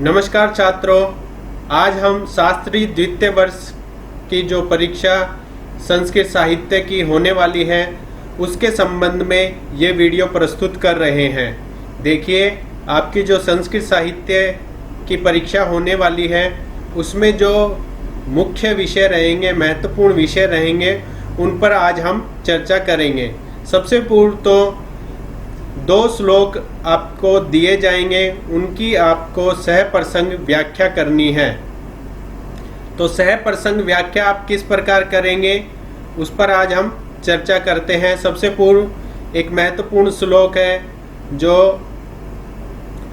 नमस्कार छात्रों, आज हम शास्त्री द्वितीय वर्ष की जो परीक्षा संस्कृत साहित्य की होने वाली है उसके संबंध में ये वीडियो प्रस्तुत कर रहे हैं। देखिए, आपकी जो संस्कृत साहित्य की परीक्षा होने वाली है उसमें जो मुख्य विषय रहेंगे, महत्वपूर्ण विषय रहेंगे, उन पर आज हम चर्चा करेंगे। सबसे पूर्व तो 2 श्लोक आपको दिए जाएंगे, उनकी आपको सह प्रसंग व्याख्या करनी है। तो सह प्रसंग व्याख्या आप किस प्रकार करेंगे उस पर आज हम चर्चा करते हैं। सबसे पूर्व एक महत्वपूर्ण श्लोक है जो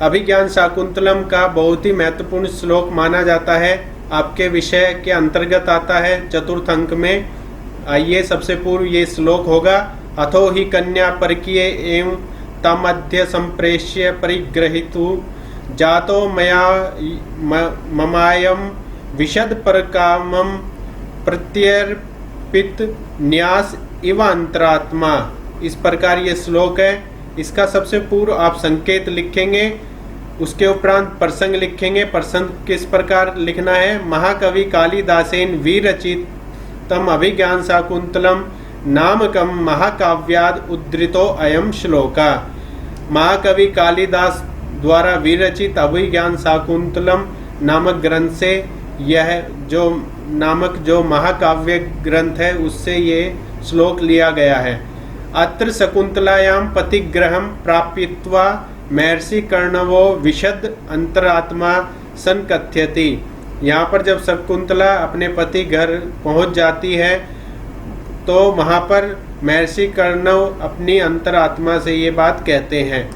अभिज्ञान शाकुंतलम का बहुत ही महत्वपूर्ण श्लोक माना जाता है, आपके विषय के अंतर्गत आता है चतुर्थ अंक में। आइए, सबसे पूर्व ये श्लोक होगा, अथो ही कन्या परकीय एवं तमध्य संप्रेष्य परिग्रहितु जातो मया ममायम विशद परकामम प्रत्यर्पित न्यास इव अंतरात्मा। इस प्रकार ये श्लोक है। इसका सबसे पूर्व आप संकेत लिखेंगे, उसके उपरांत प्रसंग लिखेंगे। प्रसंग किस प्रकार लिखना है, महाकवि कालिदासेन विरचितम अभिज्ञान शाकुंतलम नामकम महाकाव्याद उद्धृतो अयम श्लोका। महाकवि कालिदास द्वारा विरचित अभिज्ञान शाकुंतलम नामक ग्रंथ से यह जो महाकाव्य ग्रंथ है उससे ये श्लोक लिया गया है। अत्र शकुंतलायां पतिग्रहं प्राप्यत्वा महर्षि कर्णवो विशद अंतरात्मा संकथ्यति। यहाँ पर जब शकुंतला अपने पति घर पहुँच जाती है तो वहाँ पर महर्षि कर्णव अपनी अंतरात्मा से ये बात कहते हैं।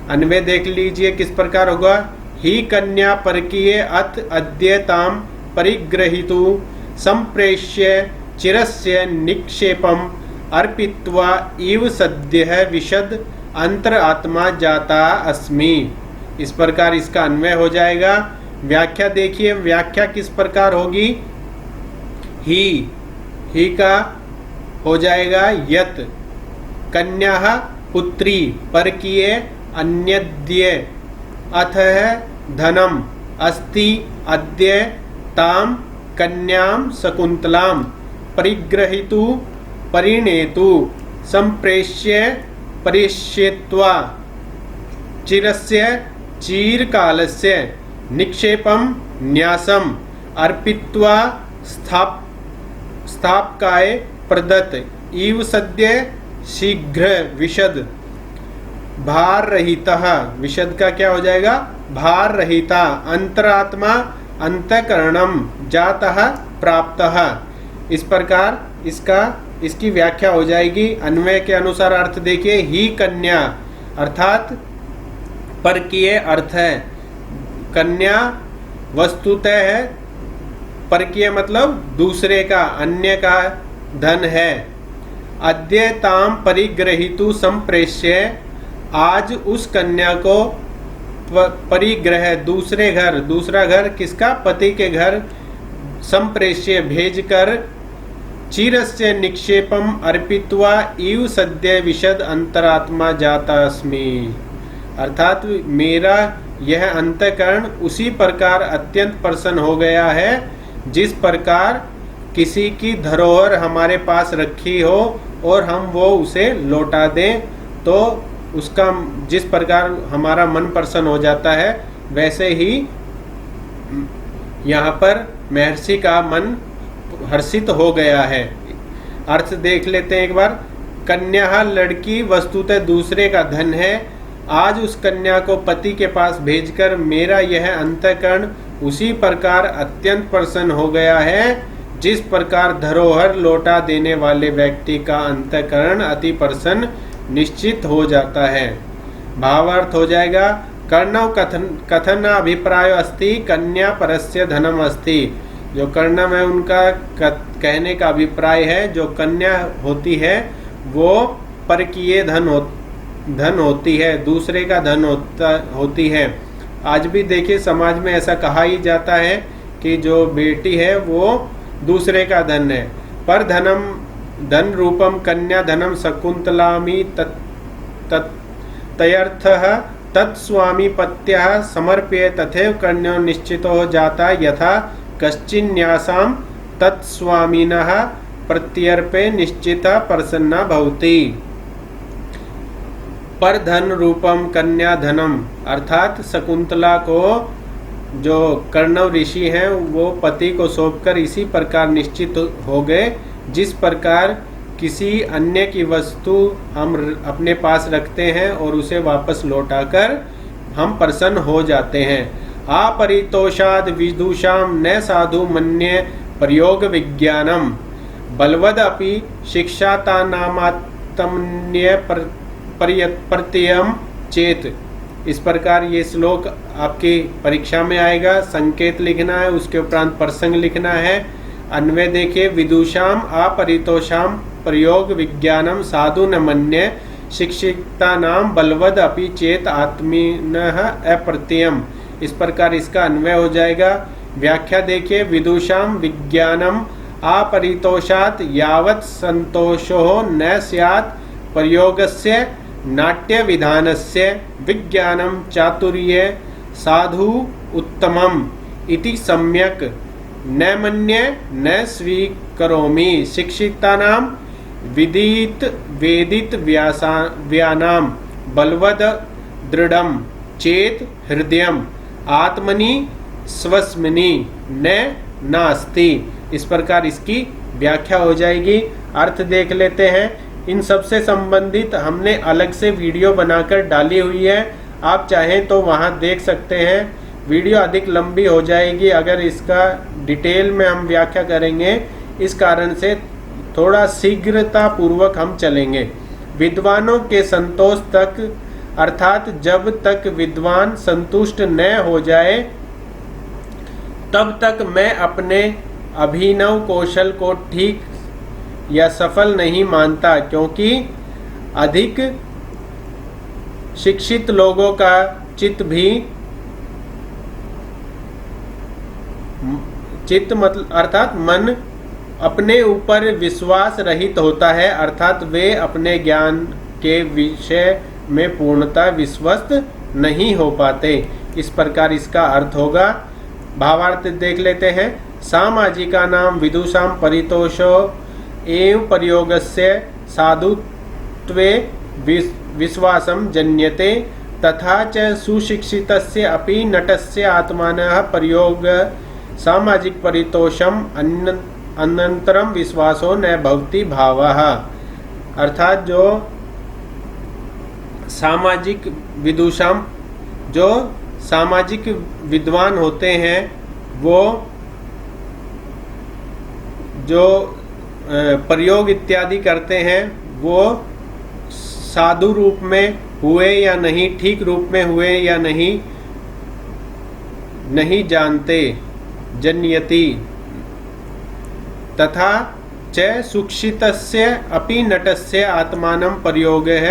अन्वय देख लीजिए किस प्रकार होगा, ही कन्या परकीय अथ अद्यताम परिग्रहितु संप्रेष्य चिरस्य निक्षेपम अर्पित्वा इव सद्यः विशद अंतरात्मा जाता अस्मि। इस प्रकार इसका अन्वय हो जाएगा। व्याख्या देखिए, व्याख्या किस प्रकार होगी, ही का हो जाएगा यत, कन्या पुत्री परकीय अन्यद्य अथः धनम अस्ति अद्य ताम कन्याम शकुंतलाम परिग्रहितु परिणेतु संप्रेष्य परिष्यत्वा चिरस्य चीरकालस्य निक्षेपम न्यासम अर्पित्वा स्थापकाय प्रदत्त इव सद्य शीघ्र विशद भार रहितः। विशद का क्या हो जाएगा, भार रहिता अंतरात्मा अंतःकरणम जातः प्राप्तः। इस प्रकार इसकी व्याख्या हो जाएगी। अन्वय के अनुसार अर्थ देखिए, ही कन्या अर्थात परकीय अर्थ है, कन्या वस्तुतः है, परकीय मतलब दूसरे का, अन्य का धन है। अद्यताम परिग्रहितु संप्रेष्य, आज उस कन्या को परिग्रह दूसरा घर किसका, पति के घर, संप्रेष्य भेजकर, चिरस्य निक्षेपम अर्पित्वा इव सद्य विशद अंतरात्मा जाता अस्मि। अर्थात मेरा यह अंतःकरण उसी प्रकार अत्यंत प्रसन्न हो गया है जिस प्रकार किसी की धरोहर हमारे पास रखी हो और हम वो उसे लौटा दें तो उसका जिस प्रकार हमारा मन प्रसन्न हो जाता है, वैसे ही यहाँ पर महर्षि का मन हर्षित हो गया है। अर्थ देख लेते हैं एक बार, कन्या लड़की वस्तुतः दूसरे का धन है, आज उस कन्या को पति के पास भेजकर मेरा यह अंतःकरण उसी प्रकार अत्यंत प्रसन्न हो गया है जिस प्रकार धरोहर लौटा देने वाले व्यक्ति का अंतःकरण अति प्रसन्न निश्चित हो जाता है। भावार्थ हो जाएगा, कर्णव कथन अभिप्राय अस्ति कन्या परस्य धनम अस्ति। जो कर्णव है उनका कहने का अभिप्राय है, जो कन्या होती है वो परकीय धन होती है, दूसरे का धन होती है। आज भी देखिए समाज में ऐसा कहा ही जाता है कि जो बेटी है वो दूसरे का धन है। पर धन रूपम कन्या धनम शकुंतलामी तयर्थः तत्स्वामिपत्यः समर्प्य तथैव करणो निश्चितो जाता यथा कश्चिन्यासां तत्स्वामिनः प्रत्यर्पे निश्चिता प्रसन्ना भवति। पर धन रूपम कन्या धनम, अर्थात शकुंतला को जो कर्णव ऋषि हैं वो पति को सौंपकर इसी प्रकार निश्चित हो गए जिस प्रकार किसी अन्य की वस्तु हम अपने पास रखते हैं और उसे वापस लौटाकर हम प्रसन्न हो जाते हैं। अपरितोषाद विदुषाम न साधु मन्ये प्रयोग विज्ञानम बलवद अपि शिक्षाता नामात्मन्य प्रत्ययम चेत। इस प्रकार ये श्लोक आपकी परीक्षा में आएगा। संकेत लिखना है, उसके उपरांत प्रसंग लिखना है। अन्वय देखिए, विदुषाम अपरितोषाम प्रयोग विज्ञानम साधु न मन्ये शिक्षिता नाम बलवद अपि चेत आत्मीनः अप्रत्ययम। इस प्रकार इसका अन्वय हो जाएगा। व्याख्या देखिए, विदुषाम विज्ञानम अपरितोषात् यावत् संतोषो न स्यात् प्रयोगस्य नाट्य विधानस्य विज्ञानम चातुर्य साधु उत्तमम इति सम्यक न मन्ये न स्वीकरोमि शिक्षितानां विदित वेदित व्यानाम बलवद दृढ़म चेत हृदयम आत्मनि स्वस्मिनि न नास्ति। इस प्रकार इसकी व्याख्या हो जाएगी। अर्थ देख लेते हैं। इन सब से संबंधित हमने अलग से वीडियो बनाकर डाली हुई है, आप चाहें तो वहां देख सकते हैं। वीडियो अधिक लंबी हो जाएगी अगर इसका डिटेल में हम व्याख्या करेंगे, इस कारण से थोड़ा शीघ्रता पूर्वक हम चलेंगे। विद्वानों के संतोष तक, अर्थात जब तक विद्वान संतुष्ट न हो जाए तब तक मैं अपने अभिनव कौशल को ठीक या सफल नहीं मानता, क्योंकि अधिक शिक्षित लोगों का चित्त मतलब अर्थात मन अपने ऊपर विश्वास रहित होता है, अर्थात वे अपने ज्ञान के विषय में पूर्णतः विश्वस्त नहीं हो पाते। इस प्रकार इसका अर्थ होगा। भावार्थ देख लेते हैं। सामाजिका नाम विदुषाम परितोषो एवं प्रयोगस्य साधुत्वे विश्वासं जन्यते तथा च सुशिक्षितस्य अपि नटस्य आत्मानः प्रयोग सामाजिक परितोषम अनंतरम विश्वासो न भवति भावः। अर्थात जो सामाजिक विदुषाम, जो सामाजिक विद्वान होते हैं, वो जो प्रयोग इत्यादि करते हैं वो साधु रूप में हुए या नहीं, ठीक रूप में हुए या नहीं जानते। जन्यति तथा च सुशिक्षितस्य अपि नटस्य आत्मानं प्रयोगः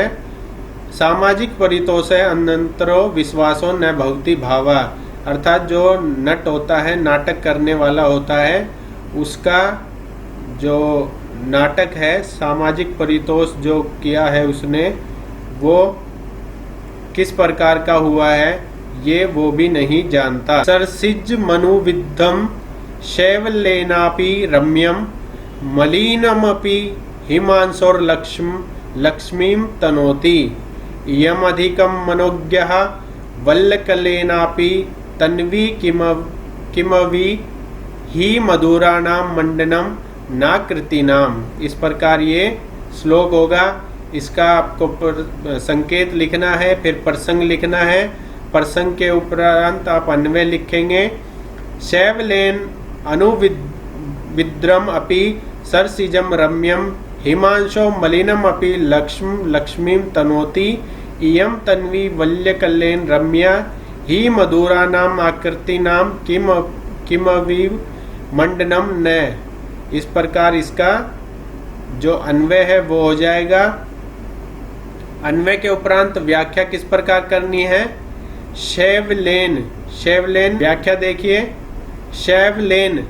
सामाजिक परितोष अनंतरो विश्वासो न भवति भावा। अर्थात जो नट होता है, नाटक करने वाला होता है, उसका जो नाटक है, सामाजिक परितोष जो किया है उसने, वो किस प्रकार का हुआ है ये वो भी नहीं जानता। सरसिज मनुविद्धम शैवलेनापि रम्यम मलिनमपि हिमांशोर लक्ष्मीं तनोति यमधिकं मनोज्ञः वल्लकलेनापि तन्वी किमवि ही मधुराणां मंडनम नाकृतिनाम। इस प्रकार ये श्लोक होगा। इसका आपको संकेत लिखना है, फिर प्रसंग लिखना है। प्रसंग के उपरांत आप अन्वय लिखेंगे। शैवलेन अनुविद्रम अपि सरसिजम रम्यम हिमांशो मलिनम अपि लक्ष्मीं तनोति इयं तन्वी वल्यकल्लेन रम्या ही मधुरानाम आकृतिनाम किमविव मंडनम न। इस प्रकार इसका जो अन्वय है वो हो जाएगा। अन्वय के उपरांत व्याख्या किस प्रकार करनी है। शैवलेन, शैवलेन व्याख्या देखिए। शैवलेन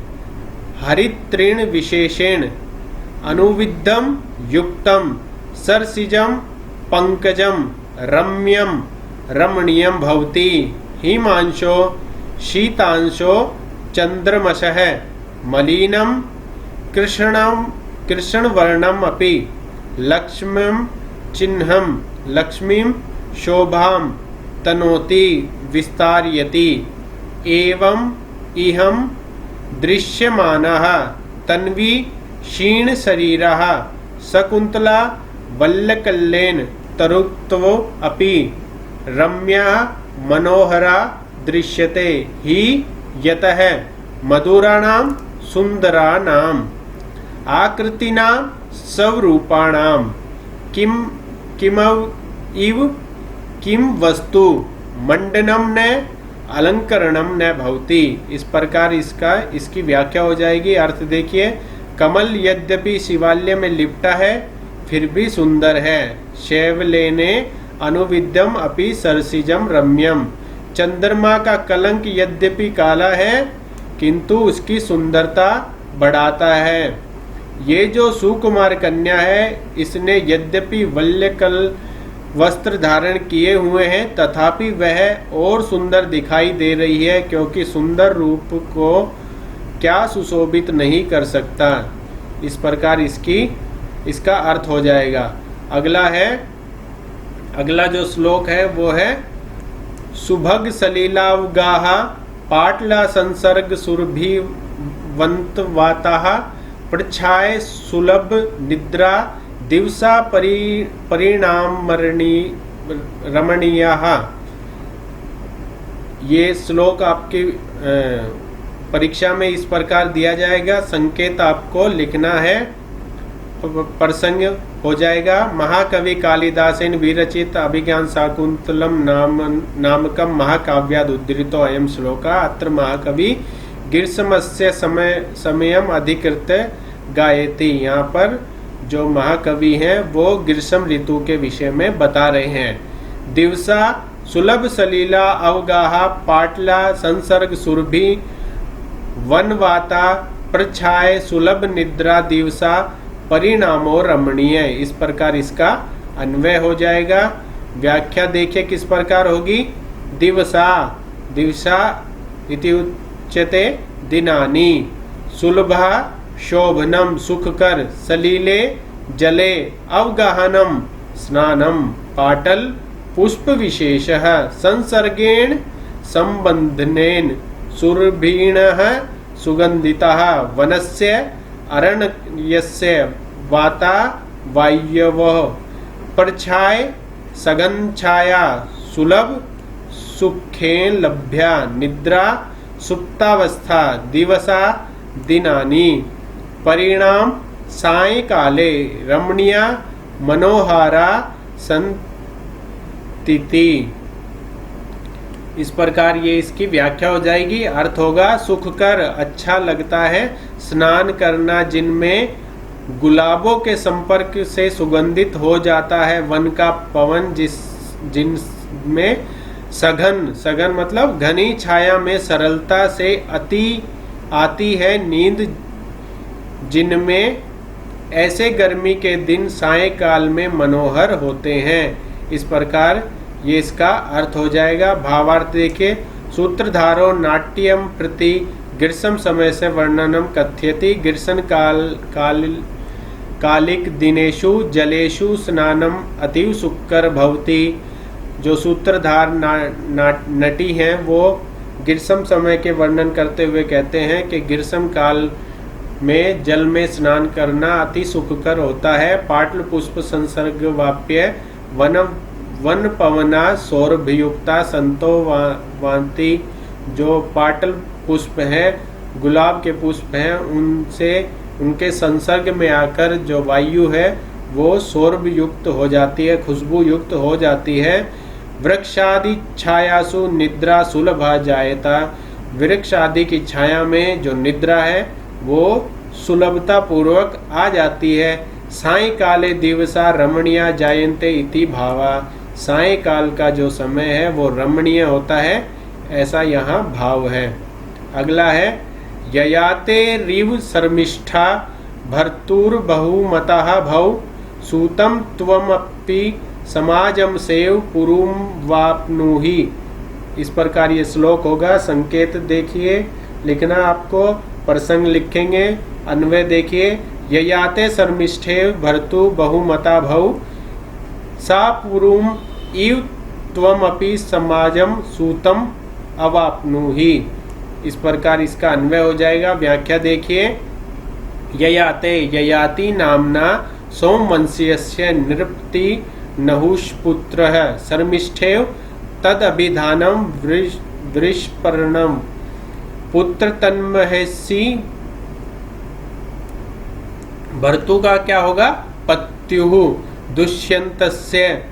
हरित तृण विशेषेण अनुविद्धम युक्तम सरसिजम पंकजम रम्यम रमणीयं भवति। हिमांशो शीतांशो चंद्रमसः मलिनं कृष्णवर्णम् अपि लक्ष्मीं चिह्नं लक्ष्मीं शोभां तनोति विस्तारयति। एवं इहं दृश्यमानः तन्वी क्षीण शरीरः शकुन्तला वल्लकल्लेन तरुत्वो अपि रम्या मनोहरा दृश्यते हि यतः मधुराणां सुंदराणाम् आकृतिनां स्वरूपाणां किम वस्तु मंडनम न अलंकरणम न भवति। इस प्रकार इसकी व्याख्या हो जाएगी। अर्थ देखिए, कमल यद्यपि शिवालय में लिपटा है फिर भी सुंदर है। शैवलेने अनुविद्यम अपि सरसिजम रम्यम। चंद्रमा का कलंक यद्यपि काला है किंतु उसकी सुंदरता बढ़ाता है। ये जो सुकुमार कन्या है इसने यद्यपि वल्लकल वस्त्र धारण किए हुए हैं तथापि वह और सुंदर दिखाई दे रही है, क्योंकि सुंदर रूप को क्या सुशोभित नहीं कर सकता। इस प्रकार इसका अर्थ हो जाएगा। अगला जो श्लोक है वो है सुभग सलीलावगाह पाटला संसर्ग सुरभिवंतवाताः प्रच्छाय सुलभ निद्रा दिवसा परिणाम रमणीयाः। ये श्लोक आपकी परीक्षा में इस प्रकार दिया जाएगा। संकेत आपको लिखना है, प्रसंग हो जाएगा। महाकवि कालिदासेन विरचित अभिज्ञान शाकुंतलम नामकम महाकाव्याद उद्धृतो अयम श्लोका। अत्र महाकवि ग्रीष्मस्य समयम अधिकृत्य गायति। यहाँ पर जो महाकवि हैं वो ग्रीष्म ऋतु के विषय में बता रहे हैं। दिवसा सुलभ सलीला अवगाहा पाटला संसर्ग सुरभि वनवाता प्रछाय सुलभ निद्रा दिवसा परिणामो रमणीय। इस प्रकार इसका अन्वय हो जाएगा। व्याख्या देखिए किस प्रकार होगी। दिवसा इति उच्यते दिनानि सुलभा शोभनम सुखकर सलीले जले अवगाहनम स्नानम पाटल पुष्प विशेषः संसर्गेण संबंधनेन सुरभीणः सुगंधितः वनस्य अरण्यस्य वाता वायवः प्रच्छाय सगंछाया सुलभ सुखेन लभ्या निद्रा सुप्तावस्था दिवसा दिनानि परिणाम सायंकाले रमणीया मनोहारा संतिति। इस प्रकार ये इसकी व्याख्या हो जाएगी। अर्थ होगा सुखकर अच्छा लगता है स्नान करना जिनमें गुलाबों के संपर्क से सुगंधित हो जाता है वन का पवन जिनमें सघन मतलब घनी छाया में सरलता से आती है नींद जिनमें ऐसे गर्मी के दिन सायंकाल में मनोहर होते हैं। इस प्रकार ये इसका अर्थ हो जाएगा। भावार्थ देखिए, सूत्रधारो नाट्यम प्रति ग्रीष्म समय से वर्णनम कथयति। ग्रीष्म कालिक दिनेषु जलेषु स्नानम अतीव सुकर भवति। जो सूत्रधार नटी हैं वो ग्रीष्म समय के वर्णन करते हुए कहते हैं कि ग्रीष्म काल में जल में स्नान करना अति सुखकर होता है। पाटल पुष्प संसर्ग वाप्य वन पवना सौरभयुक्ता संतो वांति। जो पाटल पुष्प हैं गुलाब के पुष्प हैं उनके संसर्ग में आकर जो वायु है वो सौरभ युक्त हो जाती है, खुशबू युक्त हो जाती है। वृक्षादि छायासु निद्रा सुलभा जायता। वृक्ष आदि की छाया में जो निद्रा है वो सुलभता पूर्वक आ जाती है। सायंकाले दिवसा रमणीया जायन्ते इति भावा। सायंकाल का जो समय है वो रमणीय होता है, ऐसा यहाँ भाव है। अगला है ययाते रिव शर्मिष्ठा भर्तुर्बहुमतः भव सूतम त्वमपि समाजम सेव पुरुम वाप्नुहि। इस प्रकार ये श्लोक होगा। संकेत देखिए, लिखना आपको, प्रसंग लिखेंगे, अन्वय देखिए। ययाते शर्मिष्ठे भर्तु बहुमता भव सा पुरुम इव त्वमपि समाजम सूतम अवाप्नुहि। इस प्रकार इसका अन्वय हो जाएगा। व्याख्या देखिए। ययाते ययाति नामना सोमवंशीयस्य नृपति नहुषपुत्रः शर्मिष्ठेव तदभिधानं वृषपर्णं पुत्र तन्महेशी। भर्तु का क्या होगा? पत्युः दुष्यन्तस्य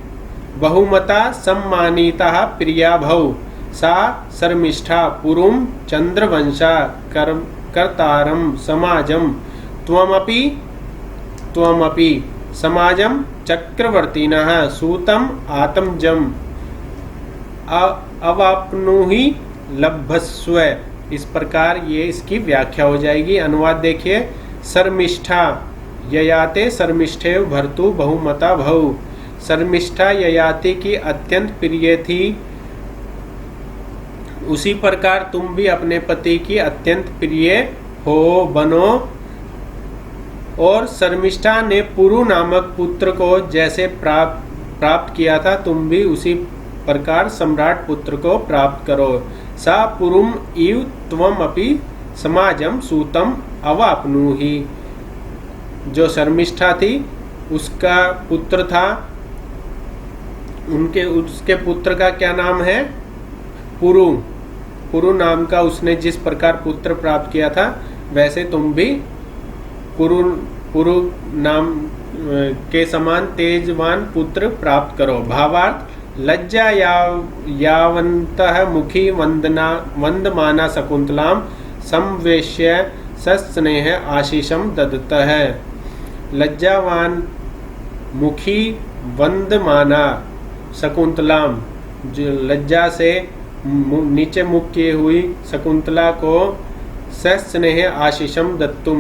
बहुमता सम्मानिता प्रिया भव सा शर्मिष्ठा पुरुम चंद्रवंशा कर्तारम समाजम त्वमपि समाजम चक्रवर्तिनः सूतम आत्मजम अवाप्नुहि लभस्व। इस प्रकार ये इसकी व्याख्या हो जाएगी। अनुवाद देखिए। शर्मिष्ठा ययाते शर्मिष्ठे भर्तु बहुमता भव। शर्मिष्ठा ययाति की अत्यंत प्रिय थी, उसी प्रकार तुम भी अपने पति की अत्यंत प्रिय हो बनो। और शर्मिष्ठा ने पुरु नामक पुत्र को जैसे प्राप्त किया था, तुम भी उसी प्रकार सम्राट पुत्र को प्राप्त करो। सा पुरुम इव त्वमपि समाजम सूतम अवाप्नुहि। जो शर्मिष्ठा थी उसका पुत्र था, उसके पुत्र का क्या नाम है? पुरु। पुरु नाम का उसने जिस प्रकार पुत्र प्राप्त किया था, वैसे तुम भी पुरु नाम के समान तेजवान पुत्र प्राप्त करो। भावार्थ, लज्जा यावन्तः मुखी वंदमाना शकुंतलाम संवेश्य सस्नेह आशीषम ददतः। लज्जावान मुखी वंदमाना शकुंतलाम, जो लज्जा से नीचे मुख किए हुई शकुंतला को सस्नेह आशीषम दत्तुम,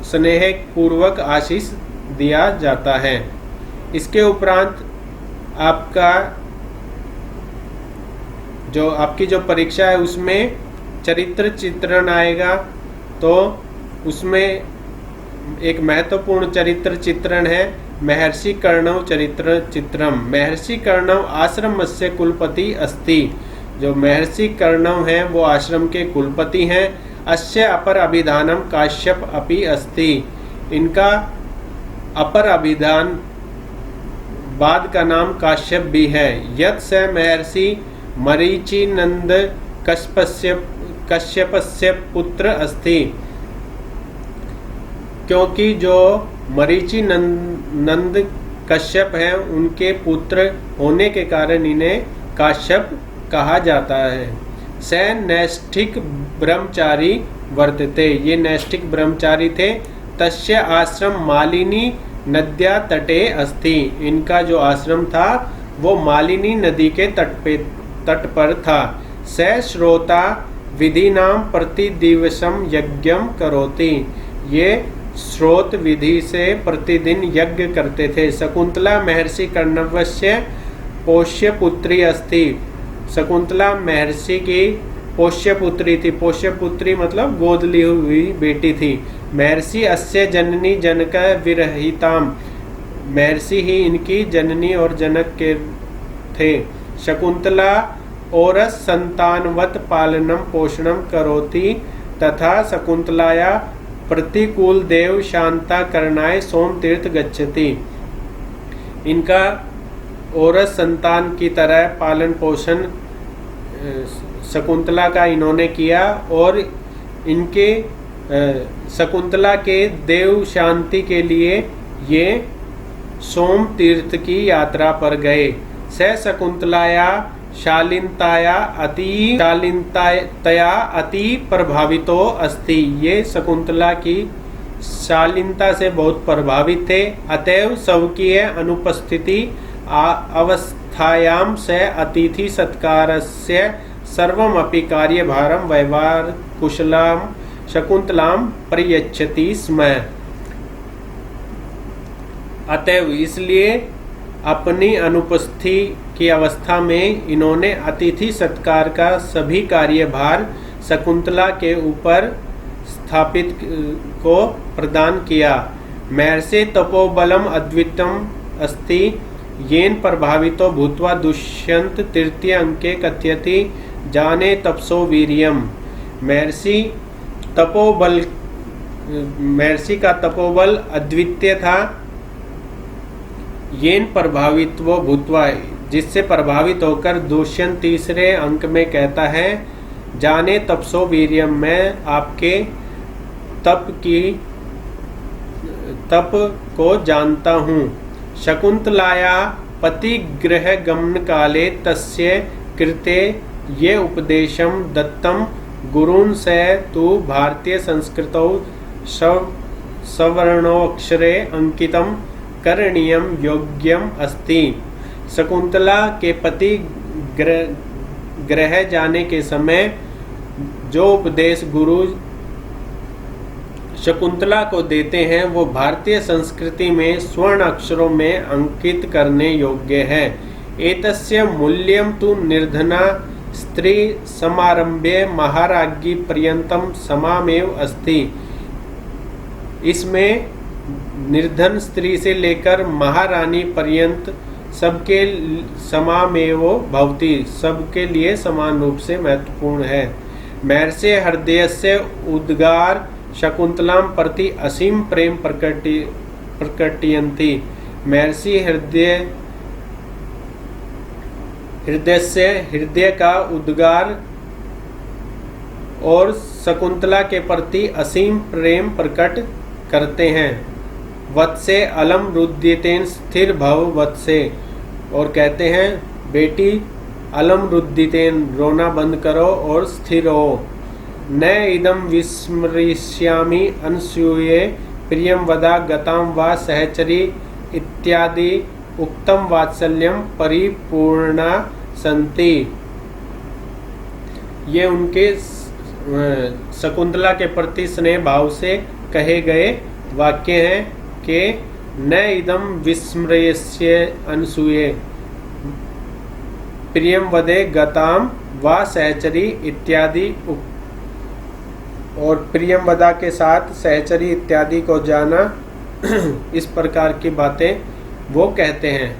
स्नेह पूर्वक आशीष दिया जाता है। इसके उपरांत आपकी जो परीक्षा है उसमें चरित्र चित्रण आएगा। तो उसमें एक महत्वपूर्ण चरित्र चित्रण है महर्षि कर्णव चरित्र चित्रम। महर्षि कर्णव आश्रमस्य कुलपति अस्ति। जो महर्षि कर्णव हैं वो आश्रम के कुलपति हैं। अस्य अपर अभिधानम काश्यप अपि अस्ति। इनका अपर अभिधान बाद का नाम काश्यप भी है। यत् स महर्षि मरीचि नंद कश्यपस्य पुत्र अस्ति। क्योंकि जो मरीचि नंद कश्यप हैं उनके पुत्र होने के कारण इन्हें काश्यप कहा जाता है। स नैष्ठिक ब्रह्मचारी वर्तते। ये नैष्ठिक ब्रह्मचारी थे। तस्य आश्रम मालिनी नद्या तटे अस्ति। इनका जो आश्रम था वो मालिनी नदी के तट पर था। स श्रोता विधिनाम प्रतिदिवसम यज्ञम करोति। ये श्रोत विधि से प्रतिदिन यज्ञ करते थे। शकुंतला महर्षि कर्णवस्य पोष्य पुत्री अस्ति। शकुंतला महर्षि की पोष्य पुत्री थी। पोष्य पुत्री मतलब गोद ली हुई बेटी थी। महर्षि अस्य जननी जनक विरहिताम। महर्षि ही इनकी जननी और जनक के थे। शकुंतला और संतानवत पालनम पोषणम करोति तथा शकुंतलाया प्रतिकूल देव शांता करणाय सोम तीर्थ गच्छति। इनका औरत संतान की तरह पालन पोषण शकुंतला का इन्होंने किया और इनके शकुंतला के देव शांति के लिए ये सोम तीर्थ की यात्रा पर गए। स शकुंतलाया शालीनताया अति प्रभावितो अस्ति। ये शकुंतला की शालीनता से बहुत प्रभावित थे। अतएव स्वकीय अनुपस्थिति अवस्थायां से अतिथि सत्कारस्य सर्वमपि कार्यभारं व्यवहार कुशलां शकुंतलां प्रयच्छति स्म। अतएव इसलिए अपनी अनुपस्थिति की अवस्था में इन्होंने अतिथि सत्कार का सभी कार्यभार शकुंतला के ऊपर स्थापित को प्रदान किया। महर्षि तपोबलम अद्वितम अस्ति येन प्रभावितो भूत्वा दुष्यंत तृतीय अंके कथयति जाने तपसो वीर्यम। महर्षि का तपोबल अद्वितीय था। येन प्रभावित वो भूतवा, जिससे प्रभावित होकर दुष्यंत तीसरे अंक में कहता है, जाने तपसो वीर्यम, मैं आपके तप को जानता हूँ। शकुंतलाया पतिगृह गमन काले तस्य कृते ये उपदेशम दत्तम गुरून् स तु भारतीय संस्कृतौ सवर्णोक्षरे अंकितम करणीयम योग्यम अस्ति। शकुंतला के पति गृह जाने के समय जो उपदेश गुरु शकुंतला को देते हैं वो भारतीय संस्कृति में स्वर्ण अक्षरों में अंकित करने योग्य है। एतस्य मूल्यम तु निर्धना स्त्री समारंभे महाराज्ञी पर्यंतम समामेव अस्ति। इसमें निर्धन स्त्री से लेकर महारानी पर्यंत सबके समामेव भवति, सबके लिए समान रूप से महत्वपूर्ण है। महर्षि हृदयस्य उद्गार शकुंतलाम प्रति असीम प्रेम प्रकटयन्ति। महर्षि हृदय का उद्गार और शकुंतला के प्रति असीम प्रेम प्रकट करते हैं। वत्से अलम रुद्यतेन स्थिर भव वत्से, और कहते हैं बेटी अलम रुद्यतेन, रोना बंद करो और स्थिर हो। न इदम विस्मरिष्यामि अनसूये प्रियम वदा गताम वा सहचरी इत्यादि उक्तम वात्सल्यम परिपूर्णा संति। ये उनके शकुंतला के प्रति स्नेह भाव से कहे गए वाक्य हैं कि न इदम विस्मृयस्य अनसूये प्रियम वदे गताम वा सहचरी इत्यादि, और प्रियम वदा के साथ सहचरी इत्यादि को जाना, इस प्रकार की बातें वो कहते हैं।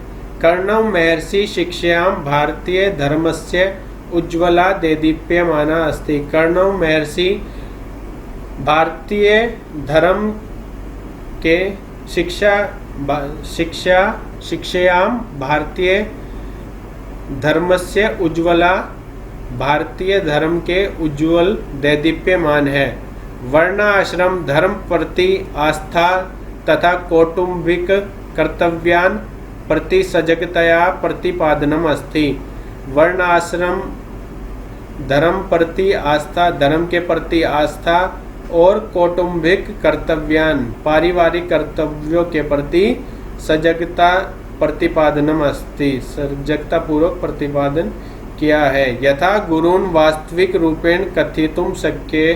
कर्णव महर्षि शिक्षायाम भारतीय धर्मस्य उज्ज्वला देदीप्यमाना अस्ति। कर्णव महर्षि भारतीय धर्म के शिक्षायाम भारतीय धर्मस्य उज्ज्वला, भारतीय धर्म के उज्ज्वल दैदीप्यमान है। वर्णाश्रम धर्म प्रति आस्था तथा कौटुंबिक कर्तव्यान प्रति सजगतया प्रतिपादनम अस्ति। वर्णाश्रम धर्म प्रति आस्था, धर्म के प्रति आस्था, और कौटुंबिक कर्तव्यान पारिवारिक कर्तव्यों के प्रति सजगता प्रतिपादनम अस्ति, सजगता पूर्वक प्रतिपादन किया है। यथा गुरून् वास्तविक रूपेण कथितुं शक्ये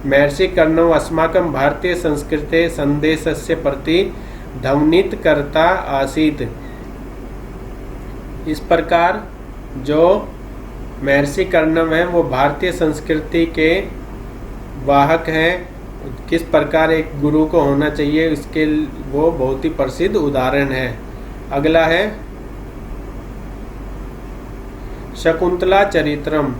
महर्षि कर्णव अस्माकं भारतीय संस्कृते संदेशस्य प्रति ध्वनित करता आसीत्। इस प्रकार जो महर्षि कर्णव हैं वो भारतीय संस्कृति के वाहक हैं। किस प्रकार एक गुरु को होना चाहिए इसके वो बहुत ही प्रसिद्ध उदाहरण है। अगला है शकुंतला चरित्रम।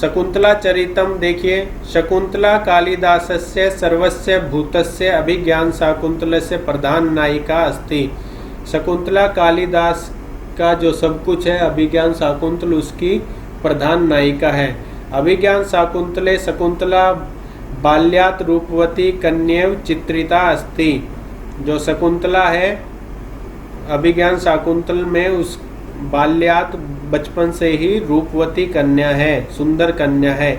शकुंतला चरितम देखिए, शकुंतला कालिदासस्य सर्वस्य भूतस्य अभिज्ञान शाकुंतलस्य प्रधान नायिका अस्ति। शकुंतला कालिदास का जो सब कुछ है, अभिज्ञान शाकुंतल उसकी प्रधान नायिका है। अभिज्ञान शाकुंतले शकुंतला बाल्यात रूपवती कन्येव चित्रिता अस्ति। जो शकुंतला है अभिज्ञान शाकुंतल में उस बाल्यात बचपन से ही रूपवती कन्या है, सुंदर कन्या है।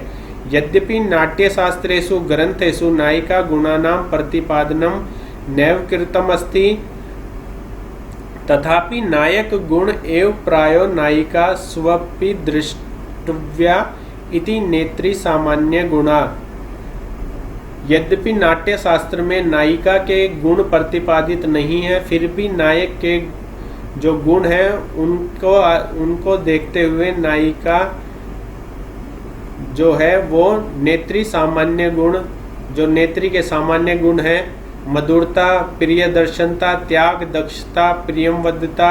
यद्यपि नाट्यशास्त्रेषु ग्रंथेषु नायिका गुणानां प्रतिपादनम नैव कृतम अस्ति, तथापि नायक गुण एव प्रायो नायिका स्वपि दृष्टव्या इति नेत्री सामान्य गुणा। यद्यपि नाट्य शास्त्र में नायिका के गुण प्रतिपादित नहीं है, फिर भी नायक के जो गुण हैं उनको देखते हुए नायिका जो है वो नेत्री सामान्य गुण, जो नेत्री के सामान्य गुण हैं, मधुरता, प्रियदर्शनता, त्याग, दक्षता, प्रियमवदता,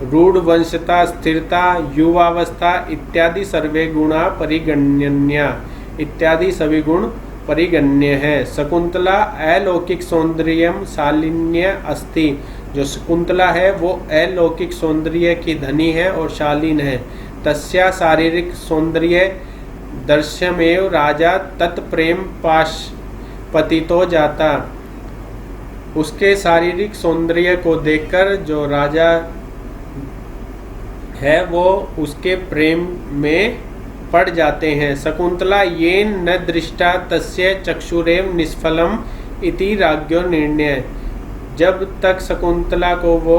रूढ़वंशता, स्थिरता, युवावस्था इत्यादि सर्वे गुणा परिगण्य इत्यादि सभी गुण परिगण्य है। शकुंतला अलौकिक सौंदर्यम शालिन्य अस्ति, जो शकुंतला है वो अलौकिक सौंदर्य की धनी है और शालीन है। तस्या शारीरिक सौंदर्य दर्शमेव राजा तत्प्रेम पाश पतितो जाता, उसके शारीरिक सौंदर्य को देखकर जो राजा है वो उसके प्रेम में पड़ जाते हैं। शकुंतला ये न दृष्टा तस्य चक्षुरेव निष्फलम इति राज्ञो निर्णय, जब तक शकुंतला को वो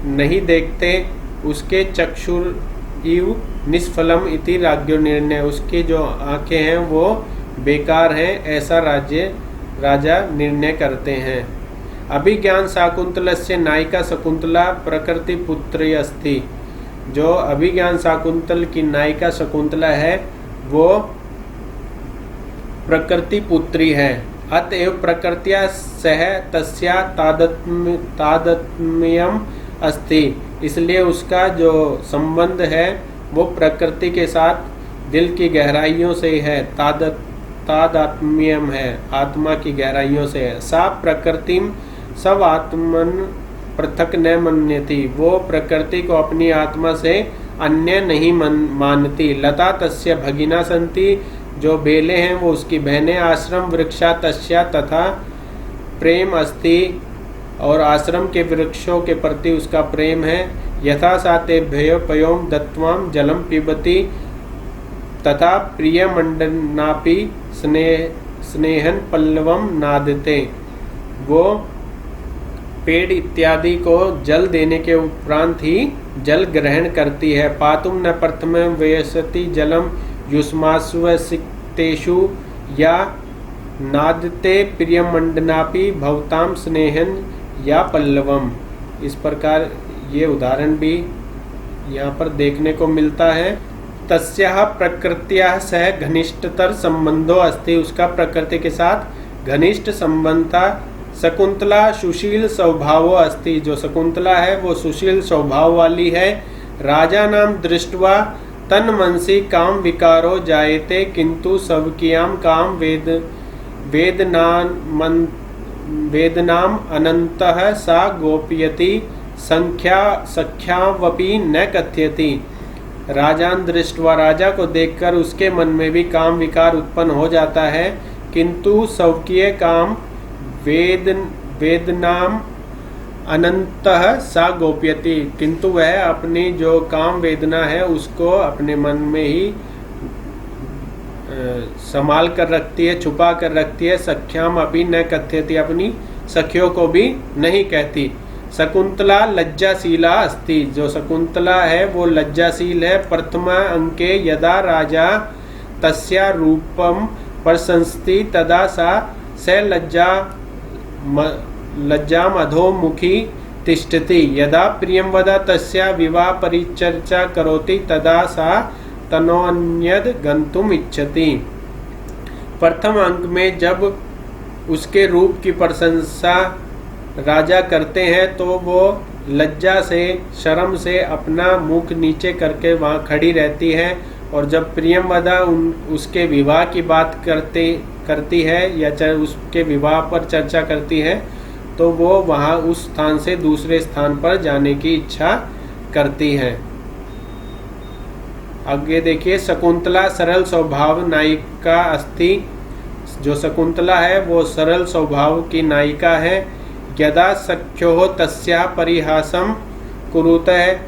नहीं देखते उसके चक्षुर इव निष्फलम इति राज्ञो निर्णय, उसकी जो आंखें हैं वो बेकार हैं, ऐसा राजा निर्णय करते हैं। अभिज्ञान शाकुंतलस्य नायिका शकुंतला प्रकृति पुत्री अस्ति, जो अभिज्ञान शाकुंतल की नायिका शकुंतला है वो प्रकृति पुत्री है। अतएव प्रकृत्या सह तस्या तादात्म्यम अस्ति, इसलिए उसका जो संबंध है वो प्रकृति के साथ दिल की गहराइयों से है, तादात्म्यम है, आत्मा की गहराइयों से है। सा प्रकृतिम सब आत्मन पृथक न मन्यति, वो प्रकृति को अपनी आत्मा से अन्य नहीं मानती। लता तस्य भगिना संति, जो बेले हैं वो उसकी बहनें। आश्रम वृक्षा तस्या तथा प्रेम अस्ति, और आश्रम के वृक्षों के प्रति उसका प्रेम है। यथा सा तेभ्यो पयोम दत्वाम जलम पिबती तथा प्रियमंडनापि स्नेहन पल्लवम नादते, वो पेड़ इत्यादि को जल देने के उपरांत ही जल ग्रहण करती है। पातुम न प्रथम वयसति जलम युष्मास्वसिक्तेषु या नादते प्रियमंडनापि भवताम स्नेहन या पल्लवम। इस प्रकार ये उदाहरण भी यहाँ पर देखने को मिलता है। तस्याः प्रकृत्याः सह घनिष्ठतर संबंधो अस्ति, उसका प्रकृति के साथ घनिष्ठ संबंध था। शकुंतला सुशील स्वभावो अस्ति, जो शकुंतला है वो सुशील स्वभाव वाली है। राजा नाम दृष्ट्वा तन मनसी काम विकारो जायते, किंतु सबकियाम काम वेदनाम अनंतः सा गोपयति सख्यावपि न कथयति। राजान दृष्ट्वा, राजा को देखकर उसके मन में भी काम विकार उत्पन्न हो जाता है, किंतु स्वकीय काम वेदनाम अनंतः सा गोप्यति, किंतु वह अपनी जो काम वेदना है उसको अपने मन में ही संभाल कर रखती है, छुपा कर रखती है। सख्याम अभी न कथयति, अपनी सखियों को भी नहीं कहती। शकुंतला लज्जाशीला अस्ति, जो शकुंतला है वो लज्जाशील है। प्रथम अंके यदा राजा तस्या रूपम प्रशंसति तदा सा स लज्जाम अधोमुखी तिष्ठति, यदा प्रियम वदा तस्या विवाह परिचर्चा करोति तदा सा तनोन्यद गंतुम इच्छति। प्रथम अंक में जब उसके रूप की प्रशंसा राजा करते हैं तो वो लज्जा से, शर्म से अपना मुख नीचे करके वहाँ खड़ी रहती है, और जब प्रियमवदा उसके विवाह की बात करती है या उसके विवाह पर चर्चा करती है तो वो वहाँ उस स्थान से दूसरे स्थान पर जाने की इच्छा करती है। आगे देखिए, शकुंतला सरल स्वभाव नायिका अस्ति, जो शकुंतला है वो सरल स्वभाव की नायिका है। यदा सख्यो तस्या परिहासम कुरुतः,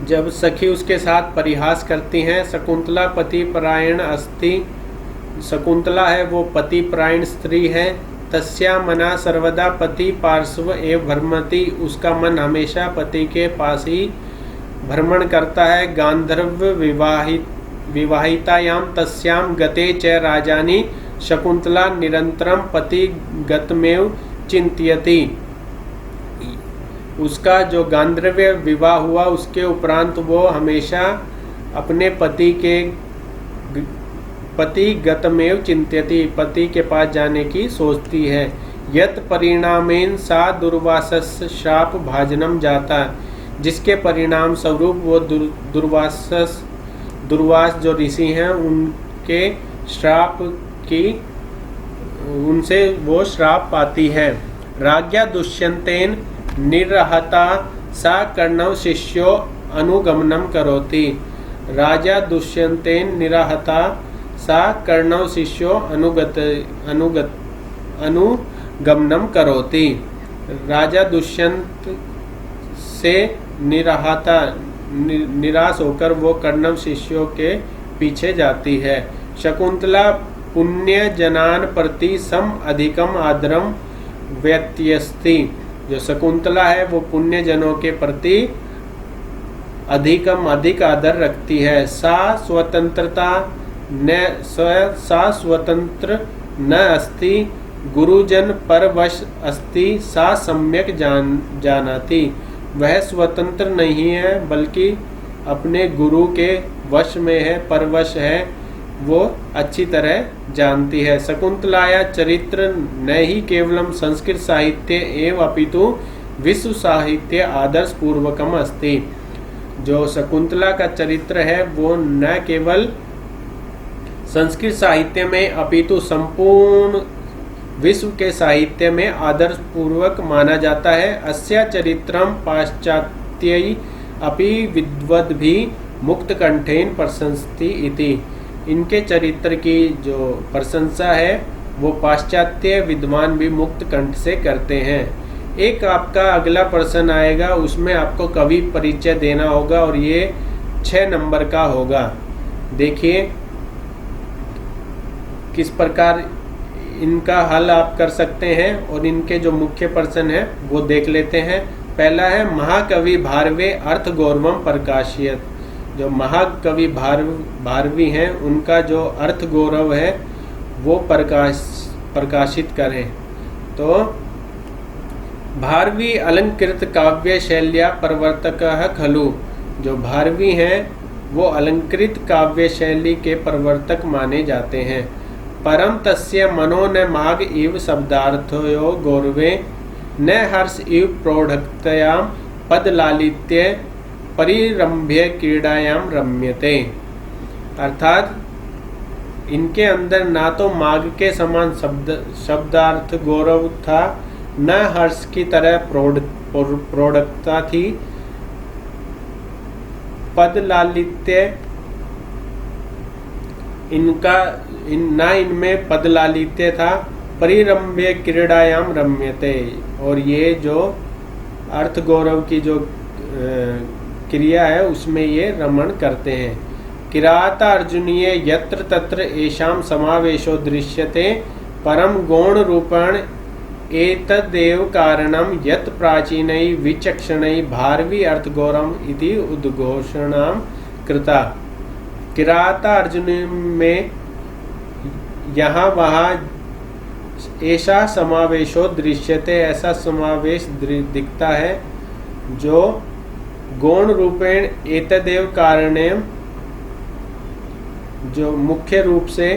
जब सखी उसके साथ परिहास करती हैं। शकुंतला पति परायण अस्ति, शकुंतला है वो पति परायण स्त्री है। तस्या मना सर्वदा पति पार्श्व एव भ्रमति, उसका मन हमेशा पति के पास ही भ्रमण करता है। गांधर्व विवाहितायाम तस्याम गते च राजानी शकुंतला निरंतरम पति गतमेव चिंत्यति। उसका जो गांधर्व विवाह हुआ उसके उपरांत वो हमेशा अपने पति गतमेव चिंत्यति, पति के पास जाने की सोचती है। यत परिणामेन सा दुर्वासस श्राप भाजनम जाता, जिसके परिणाम स्वरूप वो दुर्वास जो ऋषि हैं उनके श्राप की, उनसे वो श्राप पाती है। राज्ञा दुष्यंतेन निरहता सा कर्णव शिष्यो अनुगमनम करोति। राजा दुष्यंतेन निरहता सा कर्णव शिष्यो अनुगमनम करोति। राजा दुष्यंत से निराश होकर वो कर्णव शिष्यों के पीछे जाती है। शकुंतला पुण्य जनान प्रति सम अधिकम आदरम व्यत्यस्ति। जो शकुंतला है वो पुण्य जनों के प्रति अधिक आदर रखती है। सा स्वतंत्र न अस्ति गुरुजन परवश अस्ति सा सम्यक जानाति। वह स्वतंत्र नहीं है बल्कि अपने गुरु के वश में है, परवश है, वो अच्छी तरह जानती है। शकुंतलाया चरित्र न ही केवलम संस्कृत साहित्य एवं अपितु विश्व साहित्य आदर्श पूर्वकम अस्ति। जो शकुंतला का चरित्र है वो न केवल संस्कृत साहित्य में अपितु संपूर्ण विश्व के साहित्य में आदर्श पूर्वक माना जाता है। अस्या चरित्रम पाश्चात्यै अपि विद्वद्भी मुक्त कंठेन प्रशंसति इति। इनके चरित्र की जो प्रशंसा है वो पाश्चात्य विद्वान भी मुक्त कंठ से करते हैं। एक आपका अगला प्रश्न आएगा, उसमें आपको कवि परिचय देना होगा और ये 6 नंबर का होगा। देखिए किस प्रकार इनका हल आप कर सकते हैं और इनके जो मुख्य प्रश्न है वो देख लेते हैं। पहला है महाकवि भारवे अर्थ गौरवम प्रकाशित। जो महाकवि भारवी हैं उनका जो अर्थ गौरव है वो प्रकाशित करें। तो भारवी अलंकृत काव्य शैल्या प्रवर्तकः खलु। जो भारवी हैं वो अलंकृत काव्य शैली के प्रवर्तक माने जाते हैं। परम तस्य मनो न माग इव शब्दार्थयो गौरवे न हर्ष इव प्रौढ़क्तयाम पदलालित्य परिरंभ्य क्रीडायाम रम्यते। अर्थात इनके अंदर ना तो माग के समान शब्दार्थ गौरव था, न हर्ष की तरह प्रौढ़ता थी। पद लालित्य इनमें पद लालित्य था। परिरम्भ्य क्रीडायाम रम्यते, और ये जो अर्थ गौरव की जो क्रिया है उसमें ये रमण करते हैं। किराता अर्जुनीय यत्र तत्र एषां समावेशो दृश्यते परम गौण रूपण एतदेव कारणम यत् प्राचीनै विचक्षणै भारवी अर्थ गौरव इति उद्घोषणाम कृता। किराता अर्जुन में यहाँ वहाँ ऐसा समावेशो दृश्यते, ऐसा समावेश दिखता है जो गौण रूपेण एतदेव कारणे, जो मुख्य रूप से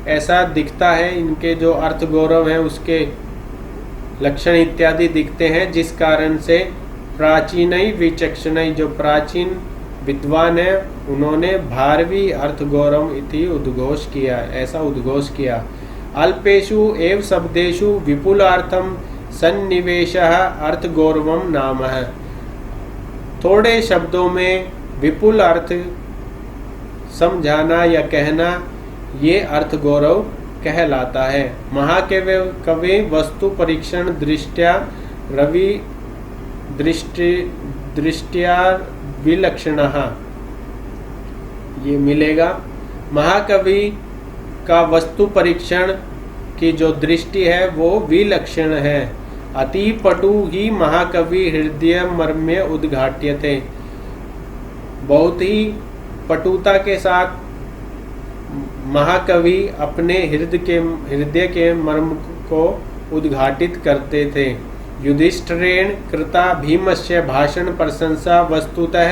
ऐसा दिखता है। इनके जो अर्थ गौरव हैं उसके लक्षण इत्यादि दिखते हैं, जिस कारण से प्राचीनई विचक्षणई, जो प्राचीन विद्वान है उन्होंने भारवी अर्थ गौरव इति उद्घोष किया, ऐसा उद्घोष किया। अल्पेषु एव शब्देषु विपुलार्थम सन्निवेशः अर्थ गौरवम नाम है। थोड़े शब्दों में विपुल अर्थ समझाना या कहना ये अर्थ गौरव कहलाता है। महाकवि वस्तु परीक्षण दृष्टिया विलक्षणः, ये मिलेगा। महाकवि का वस्तु परीक्षण की जो दृष्टि है वो विलक्षण है। अति पटु ही महाकवि हृदय मर्म्य उद्घाट्यते। बहुत ही पटुता के साथ महाकवि अपने हृदय के मर्म को उद्घाटित करते थे। युधिष्ठिरेण कृता भीमस्य भाषण प्रशंसा वस्तुतः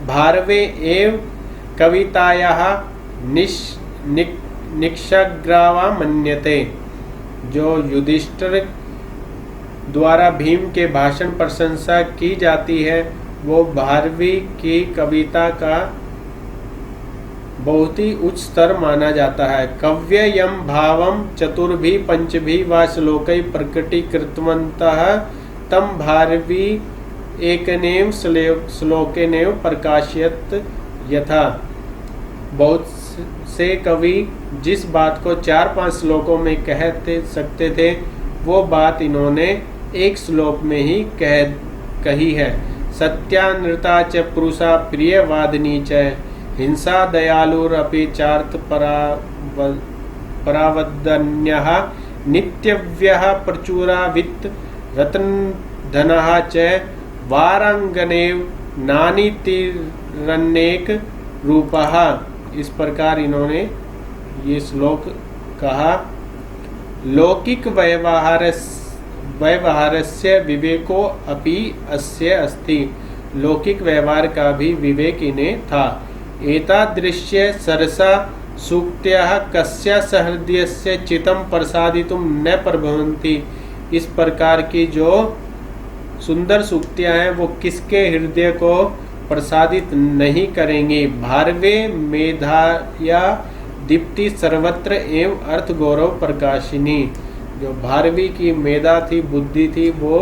भारवे एव कवितायाः निक्षग्रावा मन्यते। जो युधिष्ठिर द्वारा भीम के भाषण प्रशंसा की जाती है वो भारवी की कविता का बहुत ही उच्च स्तर माना जाता है। कव्ययम भावम चतुर्भि पंचभि व श्लोकै प्रकटीकृतवन्तः तम भारवी एकनेव श्लोकेनेव प्रकाशयत यथा। बहुत से कवि जिस बात को 4-5 श्लोकों में कहते सकते थे वो बात इन्होंने एक श्लोक में ही कही है। सत्यानृता च पुरुषा प्रियवादिनी च हिंसा दयालुरपि चार्थ परावदन्यः नित्यव्यः प्रचुरा वित्त रत्नधनः च वारांगनेव नानीतिरनेक रूपः। इस प्रकार इन्होंने ये श्लोक कहा। लौकिक व्यवहारस्य विवेको अपि अस्य अस्ति। लौकिक व्यवहार का भी विवेक इन्हें था। एतादृश्य सरसा सूक्त्याः कस्य सहृदयस्य चित्तं प्रसादितुं न प्रभवन्ति। इस प्रकार की जो सुंदर सूक्तियाँ हैं वो किसके हृदय को प्रसादित नहीं करेंगी। भारवे मेधाया दीप्ति सर्वत्र एवं अर्थ गौरव प्रकाशिनी। जो भारवी की मेधा थी, बुद्धि थी, वो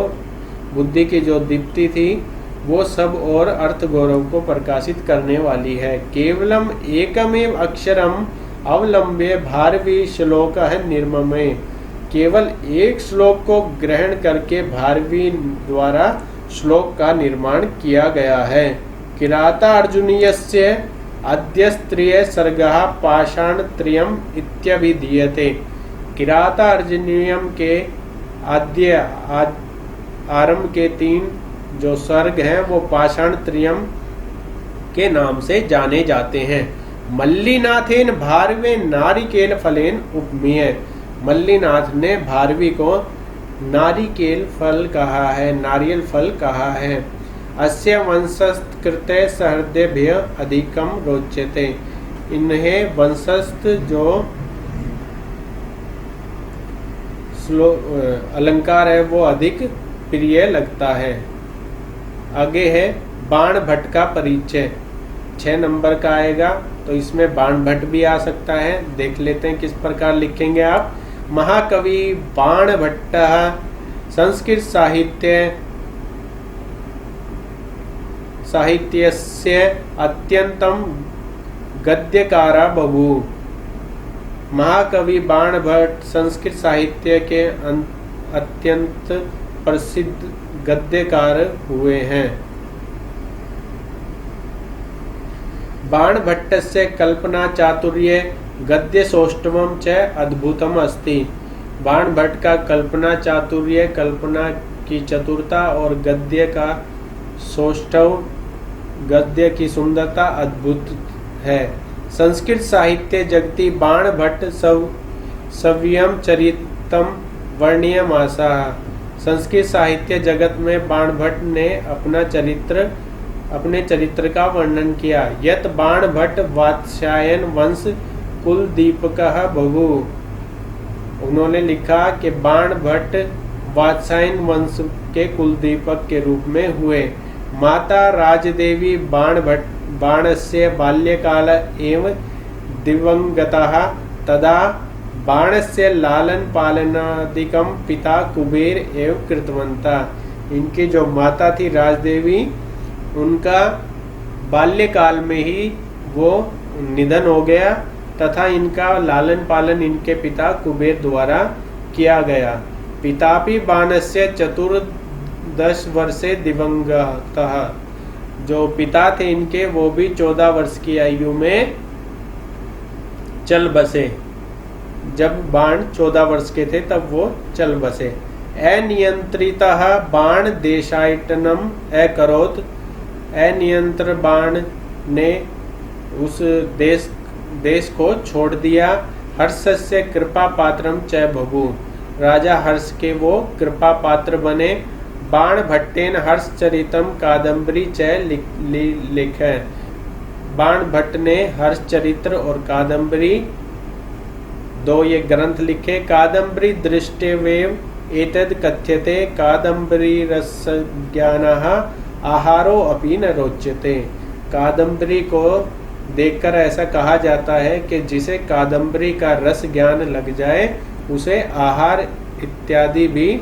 बुद्धि की जो दीप्ति थी वो सब और अर्थ गौरव को प्रकाशित करने वाली है। केवलम एकमेव अक्षरम अवलंब्य भारवी श्लोक है निर्ममे। केवल एक श्लोक को ग्रहण करके भारवी द्वारा श्लोक का निर्माण किया गया है। किरातार्जुनीयस्य अद्यस्त्रिय सर्गः पाषाणत्रयम् इत्यभिधीयते। किरातार्जुनीयम के आद्य आरंभ के 3 जो सर्ग हैं वो पाषाण त्रयम के नाम से जाने जाते हैं। मल्लीनाथेन भारवे नारिकेल फलेन उपमीय। मल्लीनाथ ने भारवी को नारिकेल फल कहा है, नारियल फल कहा है। अस्य वंशस्थ कृते सहृदयभ्य अधिकम रोचते। इन्हें वंशस्थ जो अलंकार है वो अधिक प्रिय लगता है। आगे है बाण भट्ट का परिचय। 6 नंबर का आएगा तो इसमें बाण भट्ट भी आ सकता है। देख लेते हैं किस प्रकार लिखेंगे आप। महाकवि बाण भट्ट संस्कृत साहित्यस्य अत्यंतम गद्यकारा बभूव। महाकवि बाण भट्ट संस्कृत साहित्य के अत्यंत प्रसिद्ध गद्यकार हुए हैं। बाण भट्टस्य कल्पना चातुर्य गद्य सौष्ठवम च अद्भुतम अस्ति। बाण भट्ट का कल्पना चातुर्य, कल्पना की चतुरता और गद्य का सौष्ठव, गद्य की सुंदरता अद्भुत है। संस्कृत साहित्य जगति बाण भट्ट सव्यम चरितम वर्ण्यमासा। संस्कृत साहित्य जगत में बाण भट्ट ने अपने चरित्र का वर्णन किया। यत बाण भट्ट वात्स्यायन वंश कुलदीपकः बभूव। उन्होंने लिखा कि बाण भट्ट वात्स्यायन वंश के कुलदीपक के रूप में हुए। माता राजदेवी बाणस्य बाल्यकाल एव दिवंगतः तदा बाणस्य लालन पालनादिकं पिता कुबेर एव कृतवन्तः। इनकी जो माता थी राजदेवी, उनका बाल्यकाल में ही वो निधन हो गया तथा इनका लालन पालन इनके पिता कुबेर द्वारा किया गया। पितापि बाणस्य 14 वर्षे दिवंगतः। जो पिता थे इनके वो भी 14 वर्ष की आयु में चल बसे। जब बाण 14 वर्ष के थे तब वो चल बसे। अनियंत्रितः बाण देशाटनम अकरोत्। अनियंत्र बाण ने उस देश देश को छोड़ दिया। हर्षस्य कृपा पात्रम च बभू, राजा हर्ष के वो कृपा पात्र बने। बाण भट्टेन हर्षचरितम कादम्बरी च लिखे, बाण भट्ट ने हर्षचरित्र और कादम्बरी दो ये ग्रंथ लिखे। कादम्बरी दृष्टेवेव एतद् कथ्यते कादम्बरी रसज्ञानः आहारो अपि न रोच्यते। कादम्बरी को देखकर ऐसा कहा जाता है कि जिसे कादम्बरी का रस ज्ञान लग जाए उसे आहार इत्यादि भी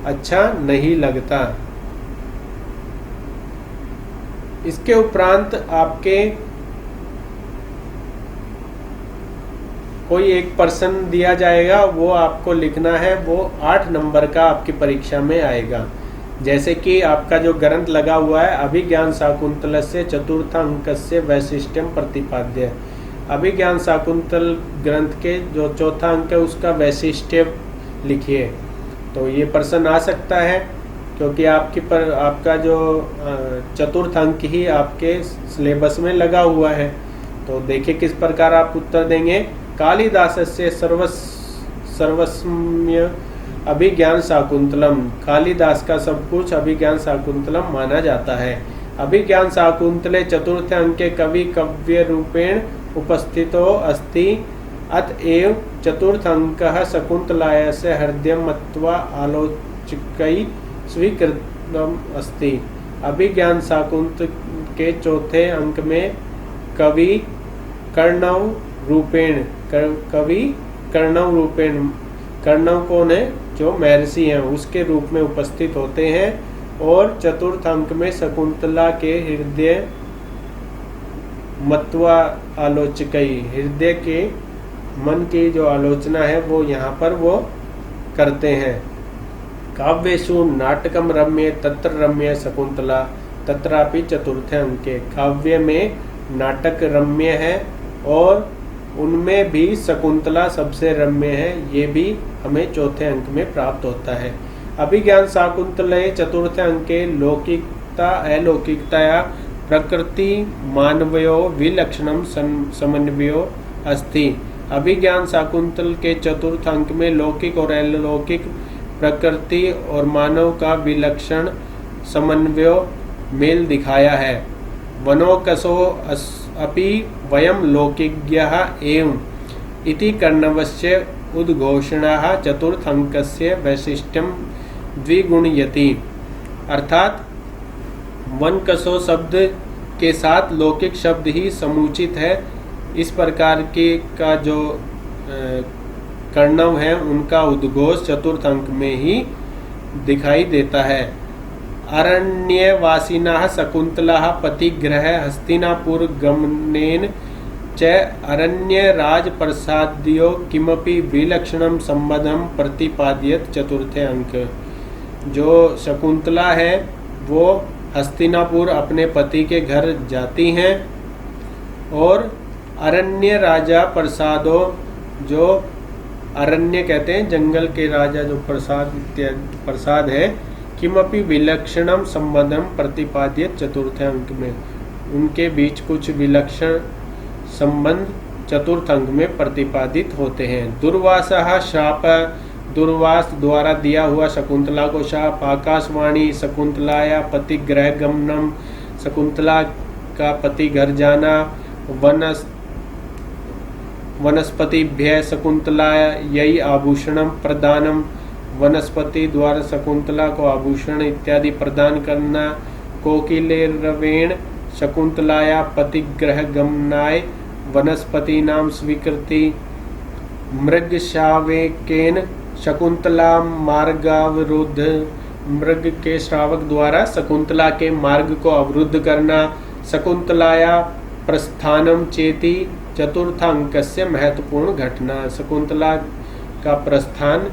अच्छा नहीं लगता। इसके उपरांत आपके कोई एक प्रश्न दिया जाएगा, वो आपको लिखना है, वो 8 नंबर का आपकी परीक्षा में आएगा। जैसे कि आपका जो ग्रंथ लगा हुआ है अभिज्ञान शाकुंतलस्य चतुर्थ अंकस्य वैशिष्ट्यम प्रतिपाद्य, अभिज्ञान शाकुंतल ग्रंथ के जो चौथा अंक है उसका वैशिष्ट्य लिखिए। तो ये प्रश्न आ सकता है क्योंकि आपका जो चतुर्थ अंक ही आपके सिलेबस में लगा हुआ है। तो देखिए किस प्रकार आप उत्तर देंगे। कालिदासस्य सर्वस्म्य अभिज्ञान शाकुंतलम, कालिदास का सब कुछ अभिज्ञान शाकुंतलम माना जाता है। अभिज्ञान शाकुंतले चतुर्थ अंके कवि कव्य रूपेण उपस्थितो अस्ति, अतएव चतुर्थ अंकः शकुंतलायाः हृदयं मत्वा आलोचकै स्वीकृतम् अस्ति। अभिज्ञान शाकुंतल के चौथे अंक में कवि कर्णव रूपेण, कर्णव कौन है, जो महर्षि हैं उसके रूप में उपस्थित होते हैं। और चतुर्थ अंक में शकुंतला के हृदय मत्वा आलोचकई, हृदय के मन की जो आलोचना है वो यहाँ पर वो करते हैं। काव्येषु नाटकम रम्य तत्र रम्य शकुंतला तत्रापि चतुर्थ अंके, काव्य में नाटक रम्य है और उनमें भी शकुंतला सबसे रम्य है, ये भी हमें चौथे अंक में प्राप्त होता है। अभिज्ञान शाकुंतले चतुर्थ अंके लौकिकता अलौकिकताया प्रकृति मानवयो विलक्षणम समन्वयो अस्ति। अभिज्ञान शाकुंतल के चतुर्थ अंक में लौकिक और अलौकिक प्रकृति और मानव का विलक्षण समन्वय मेल दिखाया है। वनोकसो अपि वयम लौकिज्ञः एवं इति कर्णवस्य उद्घोषणः चतुर्थ अंकस्य वैशिष्ट्यम द्विगुणयति, अर्थात वनकसो शब्द के साथ लौकिक शब्द ही समुचित है। इस प्रकार के का जो कर्णव है उनका उद्घोष चतुर्थ अंक में ही दिखाई देता है। अरण्यवासिनः शकुंतलाः पतिग्रह हस्तिनापुर गमनेन च अरण्यराजप्रसाद्यो किमपि विलक्षणं संबंधं प्रतिपादयत् चतुर्थे अंक। जो शकुंतला है वो हस्तिनापुर अपने पति के घर जाती हैं और अरण्य राजा प्रसादो, जो अरण्य कहते हैं जंगल के राजा, जो प्रसाद है, किमपि विलक्षणम संबंधम प्रतिपाद्य चतुर्थ अंक में, उनके बीच कुछ विलक्षण संबंध चतुर्थ अंक में प्रतिपादित होते हैं। दुर्वासः शाप, दुर्वास द्वारा दिया हुआ शकुंतला को शाप। आकाशवाणी शकुंतलाया पतिग्रह गमनम, शकुंतला का पति घर जाना। वनस्पतिभ्य शकुंतलाया यही आभूषणम प्रदानम, वनस्पति द्वारा शकुंतला को आभूषण इत्यादि प्रदान करना। कोकिलेरवेण शकुंतलाया पतिग्रह गमनाय वनस्पति नाम स्वीकृति। मृगशावेकेन शकुंतला मार्गावरुद्ध, मृग के श्रावक द्वारा शकुंतला के मार्ग को अवरुद्ध करना। शकुंतलाया प्रस्थानम चेति चतुर्थ अंकस्य महत्वपूर्ण घटना, शकुंतला का प्रस्थान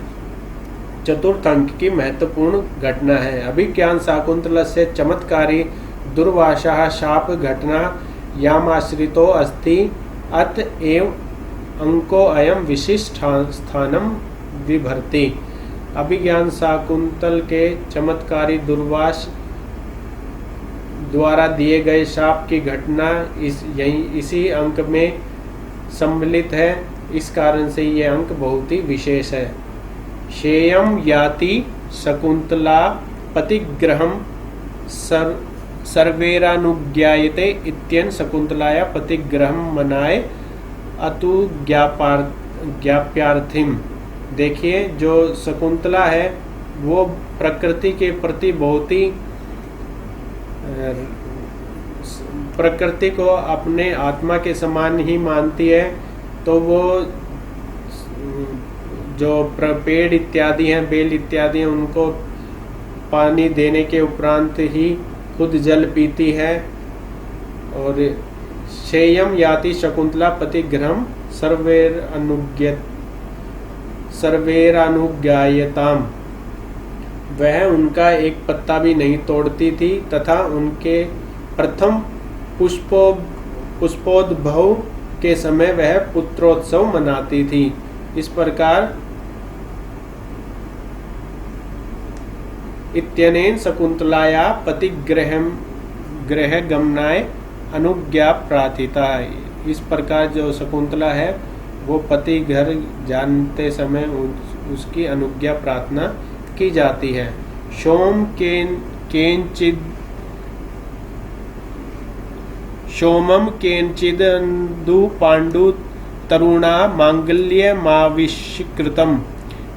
चतुर्थ अंक की महत्वपूर्ण घटना है। अभिज्ञान शाकुंतल से चमत्कारी दुर्वासा शाप घटना यामाश्रितो अस्ति, अतएव अंको अयम विशिष्ट स्थानम विभर्ति। अभिज्ञान शाकुंतल के चमत्कारी दुर्वास द्वारा दिए गए शाप की घटना इसी अंक में सम्मिलित है। इस कारण से ये अंक बहुत ही विशेष है। शेयम याति शकुंतला पतिग्रहम सर्वेरानुज्ञायते इत्यन शकुंतलाया पतिग्रहम मनाए अतु ज्ञाप्यार्थिम। देखिए, जो शकुंतला है वो प्रकृति के प्रति बहुत ही प्रकृति को अपने आत्मा के समान ही मानती है, तो वो जो पेड़ इत्यादि हैं, बेल इत्यादि हैं, उनको पानी देने के उपरांत ही खुद जल पीती है। और शेयम याति शकुंतला पतिग्रहम सर्वेरानुज्ञायताम। वह उनका एक पत्ता भी नहीं तोड़ती थी तथा उनके प्रथम पुष्पोद्भव के समय वह पुत्रोत्सव मनाती थी। इस प्रकार इत्यनेन शकुंतलाया पतिग्रह गमनाय अनुज्ञा प्रार्थिता। इस प्रकार जो शकुंतला है वो पति घर जानते समय उसकी अनुज्ञा प्रार्थना की जाती है। सोमम केनचिदंदु पांडु तरुणा मांगल्यमाविष्कृतम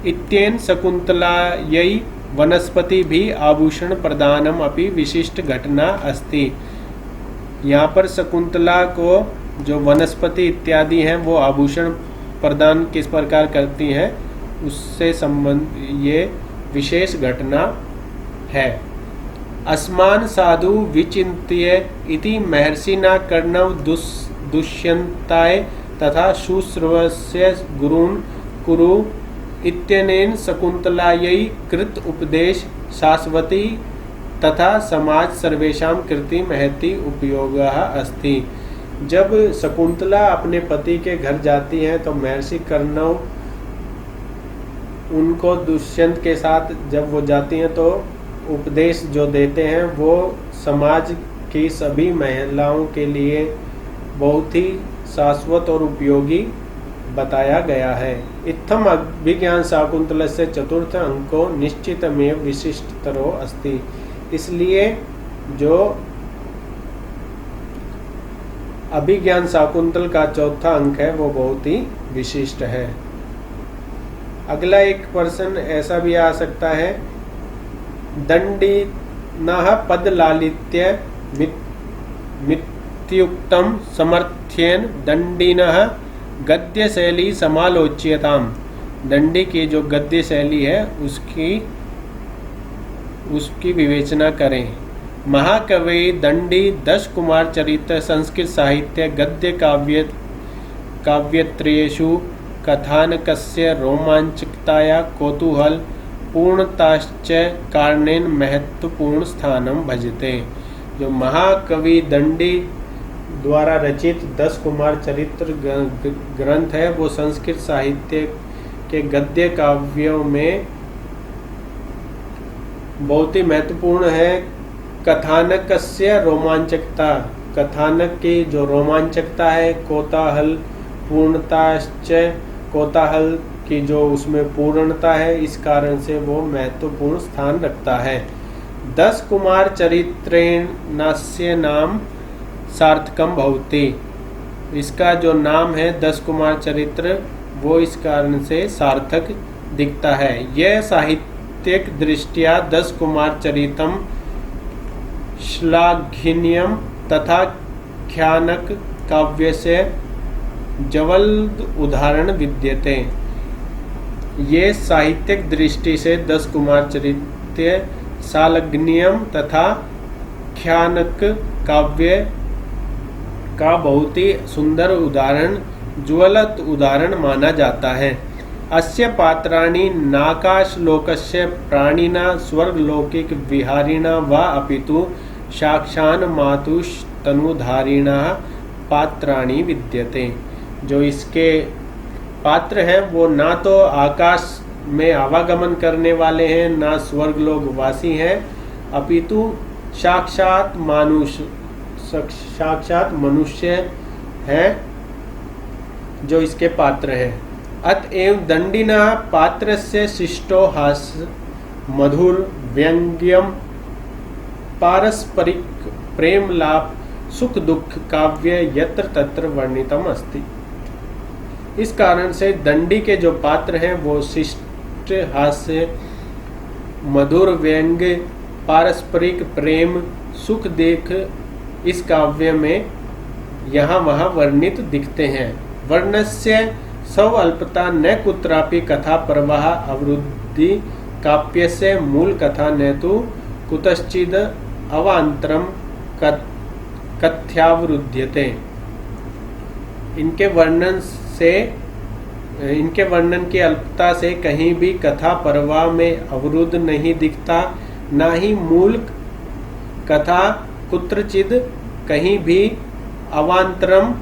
इत्येन शकुंतलायै वनस्पति भी आभूषण प्रदानम अपि विशिष्ट घटना अस्ति। यहाँ पर शकुंतला को जो वनस्पति इत्यादि हैं वो आभूषण प्रदान किस प्रकार करती हैं, उससे संबंध ये विशेष घटना है। अस्मान साधु विचिन्त्य इति महर्षिना कर्णव दुष्यन्ताय तथा शुश्रवस्य गुरून् कुरु इत्यनेन शकुंतलायै कृत उपदेश शाश्वती तथा समाज सर्वेषां कृति महति उपयोगः अस्ति। जब शकुंतला अपने पति के घर जाती है तो महर्षि कर्णव उनको दुष्यंत के साथ जब वो जाती हैं तो उपदेश जो देते हैं वो समाज की सभी महिलाओं के लिए बहुत ही शाश्वत और उपयोगी बताया गया है। इत्थम अभिज्ञान शाकुंतलस्य चतुर्थ अंको निश्चितमेव विशिष्टतरो अस्ति। इसलिए जो अभिज्ञान शाकुंतल का चौथा अंक है वो बहुत ही विशिष्ट है। अगला एक प्रश्न ऐसा भी आ सकता है, दंडिनः पद लालित्य मित्युक्तम समर्थ्येन दंडिनः गद्य शैली समालोच्यताम। दंडी की जो गद्य शैली है उसकी विवेचना करें। महाकवि दंडी 10 कुमार चरित्र संस्कृत साहित्य गद्य काव्यत्रयेषु कथानकस्य रोमांचकताया कौतूहल पूर्णताश्च कारणेन महत्वपूर्ण स्थानं भजते। जो महाकवि दंडी द्वारा रचित 10 कुमार चरित्र ग्रंथ है वो संस्कृत साहित्य के गद्य काव्यों में बहुत ही महत्वपूर्ण है। कथानकस्य रोमांचकता, कथानक की जो रोमांचकता है, कोताहल पूर्णताश्च, कोताहल की जो उसमें पूर्णता है, इस कारण से वो महत्वपूर्ण स्थान रखता है। 10 कुमार चरित्रेण नास्य नाम सार्थकम भवति। इसका जो नाम है 10 कुमार चरित्र वो इस कारण से सार्थक दिखता है। यह साहित्यिक दृष्टिया 10 कुमार चरितम श्लाघनीयम तथा ख्यानक काव्य से जवल्द उदाहरण विद्यते। ये साहित्यिक दृष्टि से 10 कुमार चरित्र श्लाघनीयम तथा ख्यानक काव्य का बहुत ही सुंदर उदाहरण, ज्वलंत उदाहरण माना जाता है। अस्य पात्राणि नाकाशलोकस्य प्राणिना स्वर्गलौकिक विहारिणा वा अपितु साक्षान् मातुस्तनुधारिणः पात्राणि विद्यते। जो इसके पात्र हैं वो ना तो आकाश में आवागमन करने वाले हैं, ना स्वर्गलोक वासी हैं, अपितु साक्षात मनुष्य हैं। जो इसके पात्र हैं। अतएव दंडिनः पात्रस्य शिष्टो हास्य मधुर व्यंग्यम पारस्परिक प्रेम लाभ सुख दुख काव्य यत्र तत्र वर्णितम अस्ति। इस कारण से दंडी के जो पात्र हैं वो शिष्ट हास्य मधुर व्यंग्य पारस्परिक प्रेम सुख देख इस काव्य में यहाँ वहाँ वर्णित दिखते हैं। वर्णस्य सौ अल्पता न कुत्रापि कथा प्रवाह अवरुद्धि काव्यस्य मूल कथा न तो कुतश्चिद अवान्तरम कथ्यावरुध्यते। इनके वर्णन की अल्पता से कहीं भी कथा प्रवाह में अवरुद्ध नहीं दिखता, ना ही मूल कथा कुत्रचिद कहीं भी अवान्तरम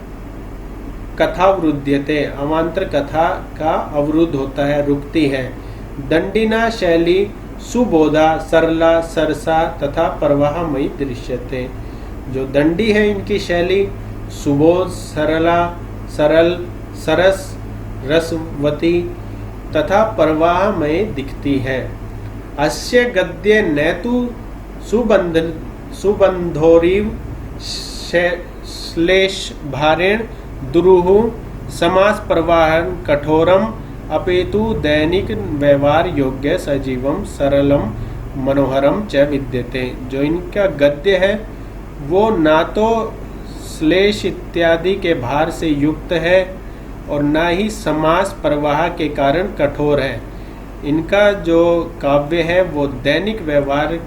कथावरुध्यते, अवान्तर कथा का अवरुद्ध होता है, रुकती है। दंडिना शैली सुबोधा सरला सरसा तथा प्रवाहमयी दृश्यते। जो दंडी है इनकी शैली सुबोध सरला सरल सरस रसवती तथा प्रवाहमय दिखती है। अस्य गद्ये न तो सुबंधोरिव श्लेष भारेण दुरूह समास प्रवाहन कठोरम अपेतु दैनिक व्यवहार योग्य सजीवम सरलम मनोहरम च विद्यते। जो इनका गद्य है वो ना तो श्लेष इत्यादि के भार से युक्त है और ना ही समास प्रवाह के कारण कठोर है। इनका जो काव्य है वो दैनिक व्यवहार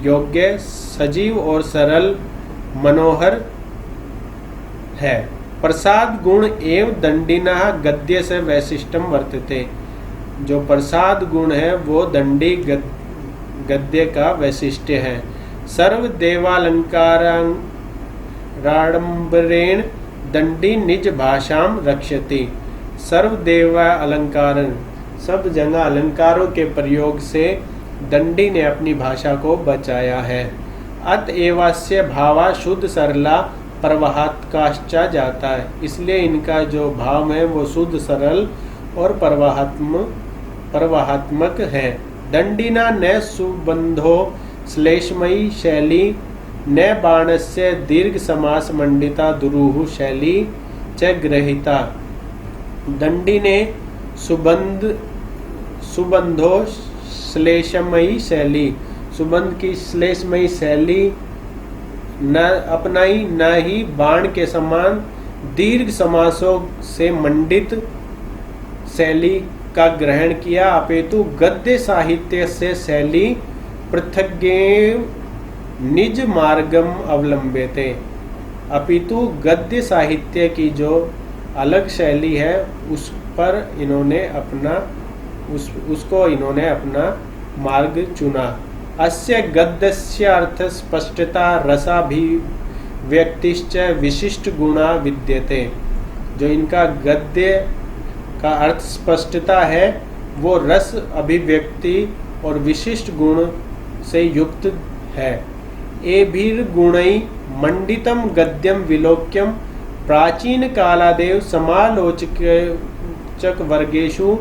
योग्य सजीव और सरल मनोहर है। प्रसाद गुण एवं दंडिना गद्य से वैशिष्टम वर्तते। जो प्रसाद गुण है वो दंडी गद्य का वैशिष्ट्य है। सर्व देवालंकाराडंबरेण दंडी निज भाषाम रक्षति। सर्व देवा अलंकार सब जगह अलंकारों के प्रयोग से दंडी ने अपनी भाषा को बचाया है। अतएवास्य भावा शुद्ध सरला प्रवाहात्काश्चा जाता है, इसलिए इनका जो भाव है वो शुद्ध सरल और प्रवाहात्मक है। दंडिना न सुबंधो श्लेषमयी शैली न बाणस्य दीर्घ समास मंडिता दुरूह शैली च ग्रहिता। दंडी ने सुबंधो श्लेषमयी शैली सुबंध की श्लेषमयी शैली न अपनाई, न ही बाण के समान दीर्घ समासों से मंडित शैली का ग्रहण किया। अपेतु गद्य साहित्य से शैली पृथग्येव निज मार्गम अवलंबते। अपितु गद्य साहित्य की जो अलग शैली है उस पर इन्होंने अपना मार्ग चुना। अस्य गद्यस्य अर्थ स्पष्टता रसाभिव्यक्तिश्च विशिष्ट गुणा विद्यते। जो इनका गद्य का अर्थ स्पष्टता है वो रस अभिव्यक्ति और विशिष्ट गुण से युक्त है। एभिर्गुणै मंडितम गद्यम विलोक्यम प्राचीन कालादेव समालोचक वर्गेषु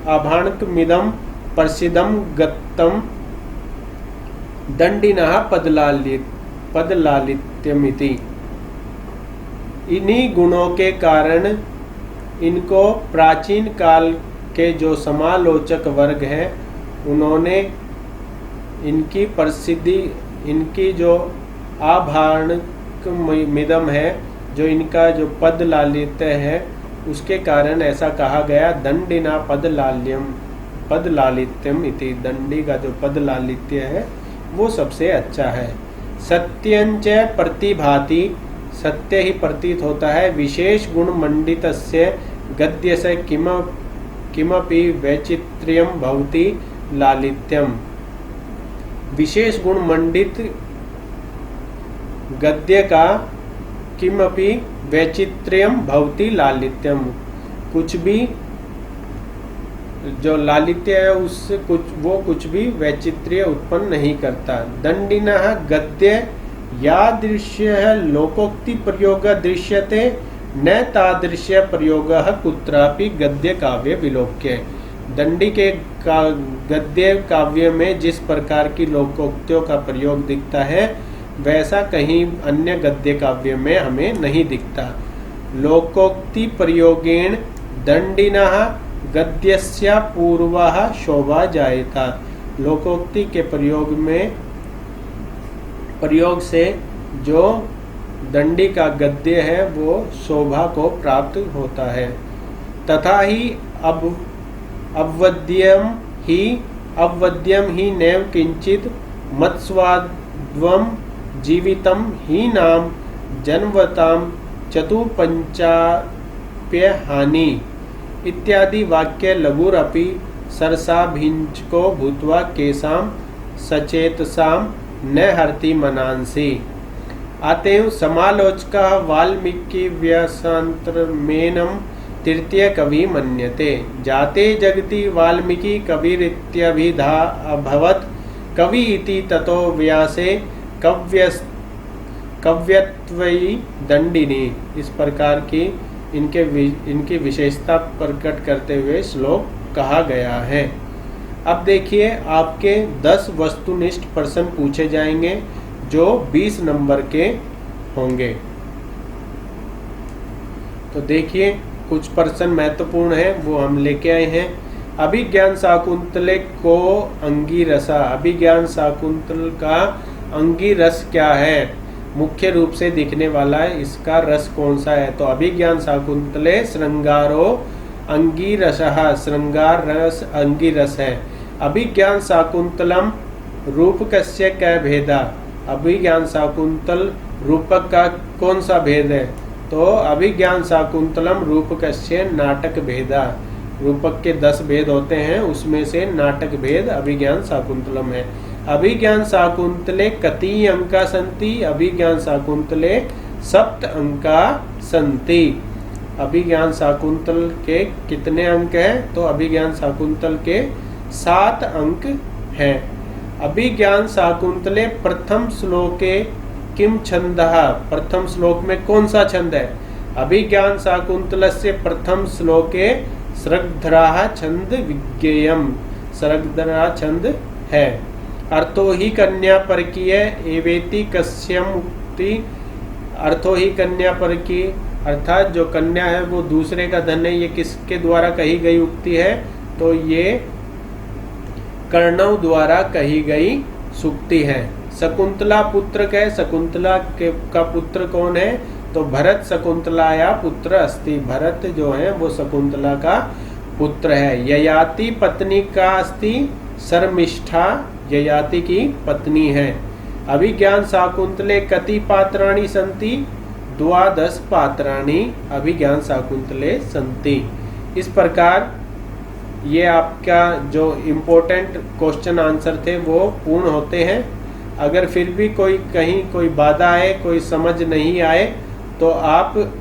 आभाणकमिदं प्रसिद्धम गत्तम दंडिनः पदलालित्यमिति। इन्हीं गुणों के कारण इनको प्राचीन काल के जो समालोचक वर्ग हैं उन्होंने इनकी प्रसिद्धि, इनकी जो आभाणकमिदम है, जो इनका जो पद लालित्य है उसके कारण ऐसा कहा गया दंडिना पदलालित्यम इति। दंडी का जो पद लालित्य है वो सबसे अच्छा है। सत्यंच प्रतिभाति सत्य ही प्रतीत होता है। विशेष गुण मंडितस्य गद्य से किमपि वैचित्र्यम भवति लालित्यम। विशेष गुण मंडित गद्य का किमपि वैचित्र्यम भवति लालित्यम, कुछ भी जो लालित्य है उससे कुछ भी वैचित्र्य उत्पन्न नहीं करता। दंडिनः गद्य यादृश्य लोकोक्ति प्रयोग दृश्यते न तादृश्य प्रयोगः कुत्रापि गद्य काव्य विलोक्य। दंडी के गद्य काव्य में जिस प्रकार की लोकोक्तियों का प्रयोग दिखता है वैसा कहीं अन्य गद्य काव्य में हमें नहीं दिखता। लोकोक्ति प्रयोगेण दंडिनः गद्यस्य पूर्वः शोभा जायेता। लोकोक्ति के प्रयोग से जो दंडी का गद्य है वो शोभा को प्राप्त होता है। तथा ही अवद्यम ही नैव किंचित मत्स्वाद्वम जीवितम ही नाम जन्मताम चतुपंचाप्य हानि इत्यादि वाक्य लघुरपि सरसाभिंचको भूत्वा केसाम सचेतसाम न हरति मनांसि। अतएव समालोचकः वाल्मीकि व्यासांतरमेनं तृतीय कवि मन्यते। जाते जगति वाल्मीकि कविरित्यभिधा अभवत् कवि इति ततो व्यासे कव्यत्वयि दंडिनी। इस प्रकार की इनकी विशेषता प्रकट करते हुए श्लोक कहा गया है। अब देखिए आपके 10 वस्तुनिष्ठ प्रश्न पूछे जाएंगे जो 20 नंबर के होंगे। तो देखिए कुछ प्रश्न महत्वपूर्ण है वो हम लेके आए हैं। अभिज्ञान शाकुंतले को अंगिरसा। अभिज्ञान शाकुंतल का अंगिरस क्या है? मुख्य रूप से दिखने वाला है, इसका रस कौन सा है? तो अभिज्ञान शाकुंतले श्रृंगारो अंगिरसः। श्रृंगार रस अंगिरस है। अभिज्ञान शाकुंतलम रूपकस्य कै भेदा। अभिज्ञान शाकुंतल रूपक का कौन सा भेद है? तो अभिज्ञान शाकुंतलम रूपकस्य नाटक भेदा। रूपक के 10 भेद होते हैं, उसमें से नाटक भेद अभिज्ञान शाकुंतलम है। अभिज्ञान शाकुंतले कति अंका सन्ति। अभिज्ञान शाकुंतले 7 अंका सन्ति। अभिज्ञान शाकुंतल के कितने अंक हैं? तो अभिज्ञान शाकुंतल के 7 अंक हैं। अभिज्ञान शाकुंतले प्रथम श्लोके किम छंदः। प्रथम श्लोक में कौन सा छंद है? अभिज्ञान शाकुंतलस्य प्रथम श्लोके सृग्धराः छंद विज्ञेयम्। सृग्धरा छंद है। अर्थो ही कन्या परकीय एवेति कस्यम उक्ति। अर्थो ही कन्या परकीय अर्थात जो कन्या है वो दूसरे का धन है, ये किसके द्वारा कही गई उक्ति है? तो ये कर्णव द्वारा कही गई सूक्ति है। शकुंतला पुत्र के शकुंतला का पुत्र कौन है? तो भरत शकुंतलाया पुत्र अस्ति। भरत जो है वो शकुंतला का पुत्र है। ययाति पत्नी का अस्ति। शर्मिष्ठा ययाति की पत्नी है। अभिज्ञान शाकुंतले कति पात्राणि सन्ति। 12 पात्राणि अभिज्ञान शाकुंतले सन्ति। इस प्रकार ये आपका जो इम्पोर्टेंट क्वेश्चन आंसर थे वो पूर्ण होते हैं। अगर फिर भी कहीं कोई बाधा आए, कोई समझ नहीं आए तो आप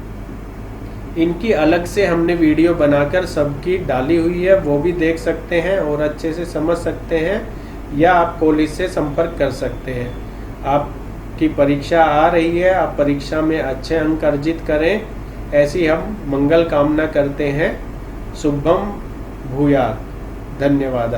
इनकी अलग से हमने वीडियो बनाकर सबकी डाली हुई है, वो भी देख सकते हैं और अच्छे से समझ सकते हैं, या आप कॉलेज से संपर्क कर सकते हैं। आपकी परीक्षा आ रही है, आप परीक्षा में अच्छे अंक अर्जित करें, ऐसी हम मंगल कामना करते हैं। शुभम भूयात्। धन्यवाद।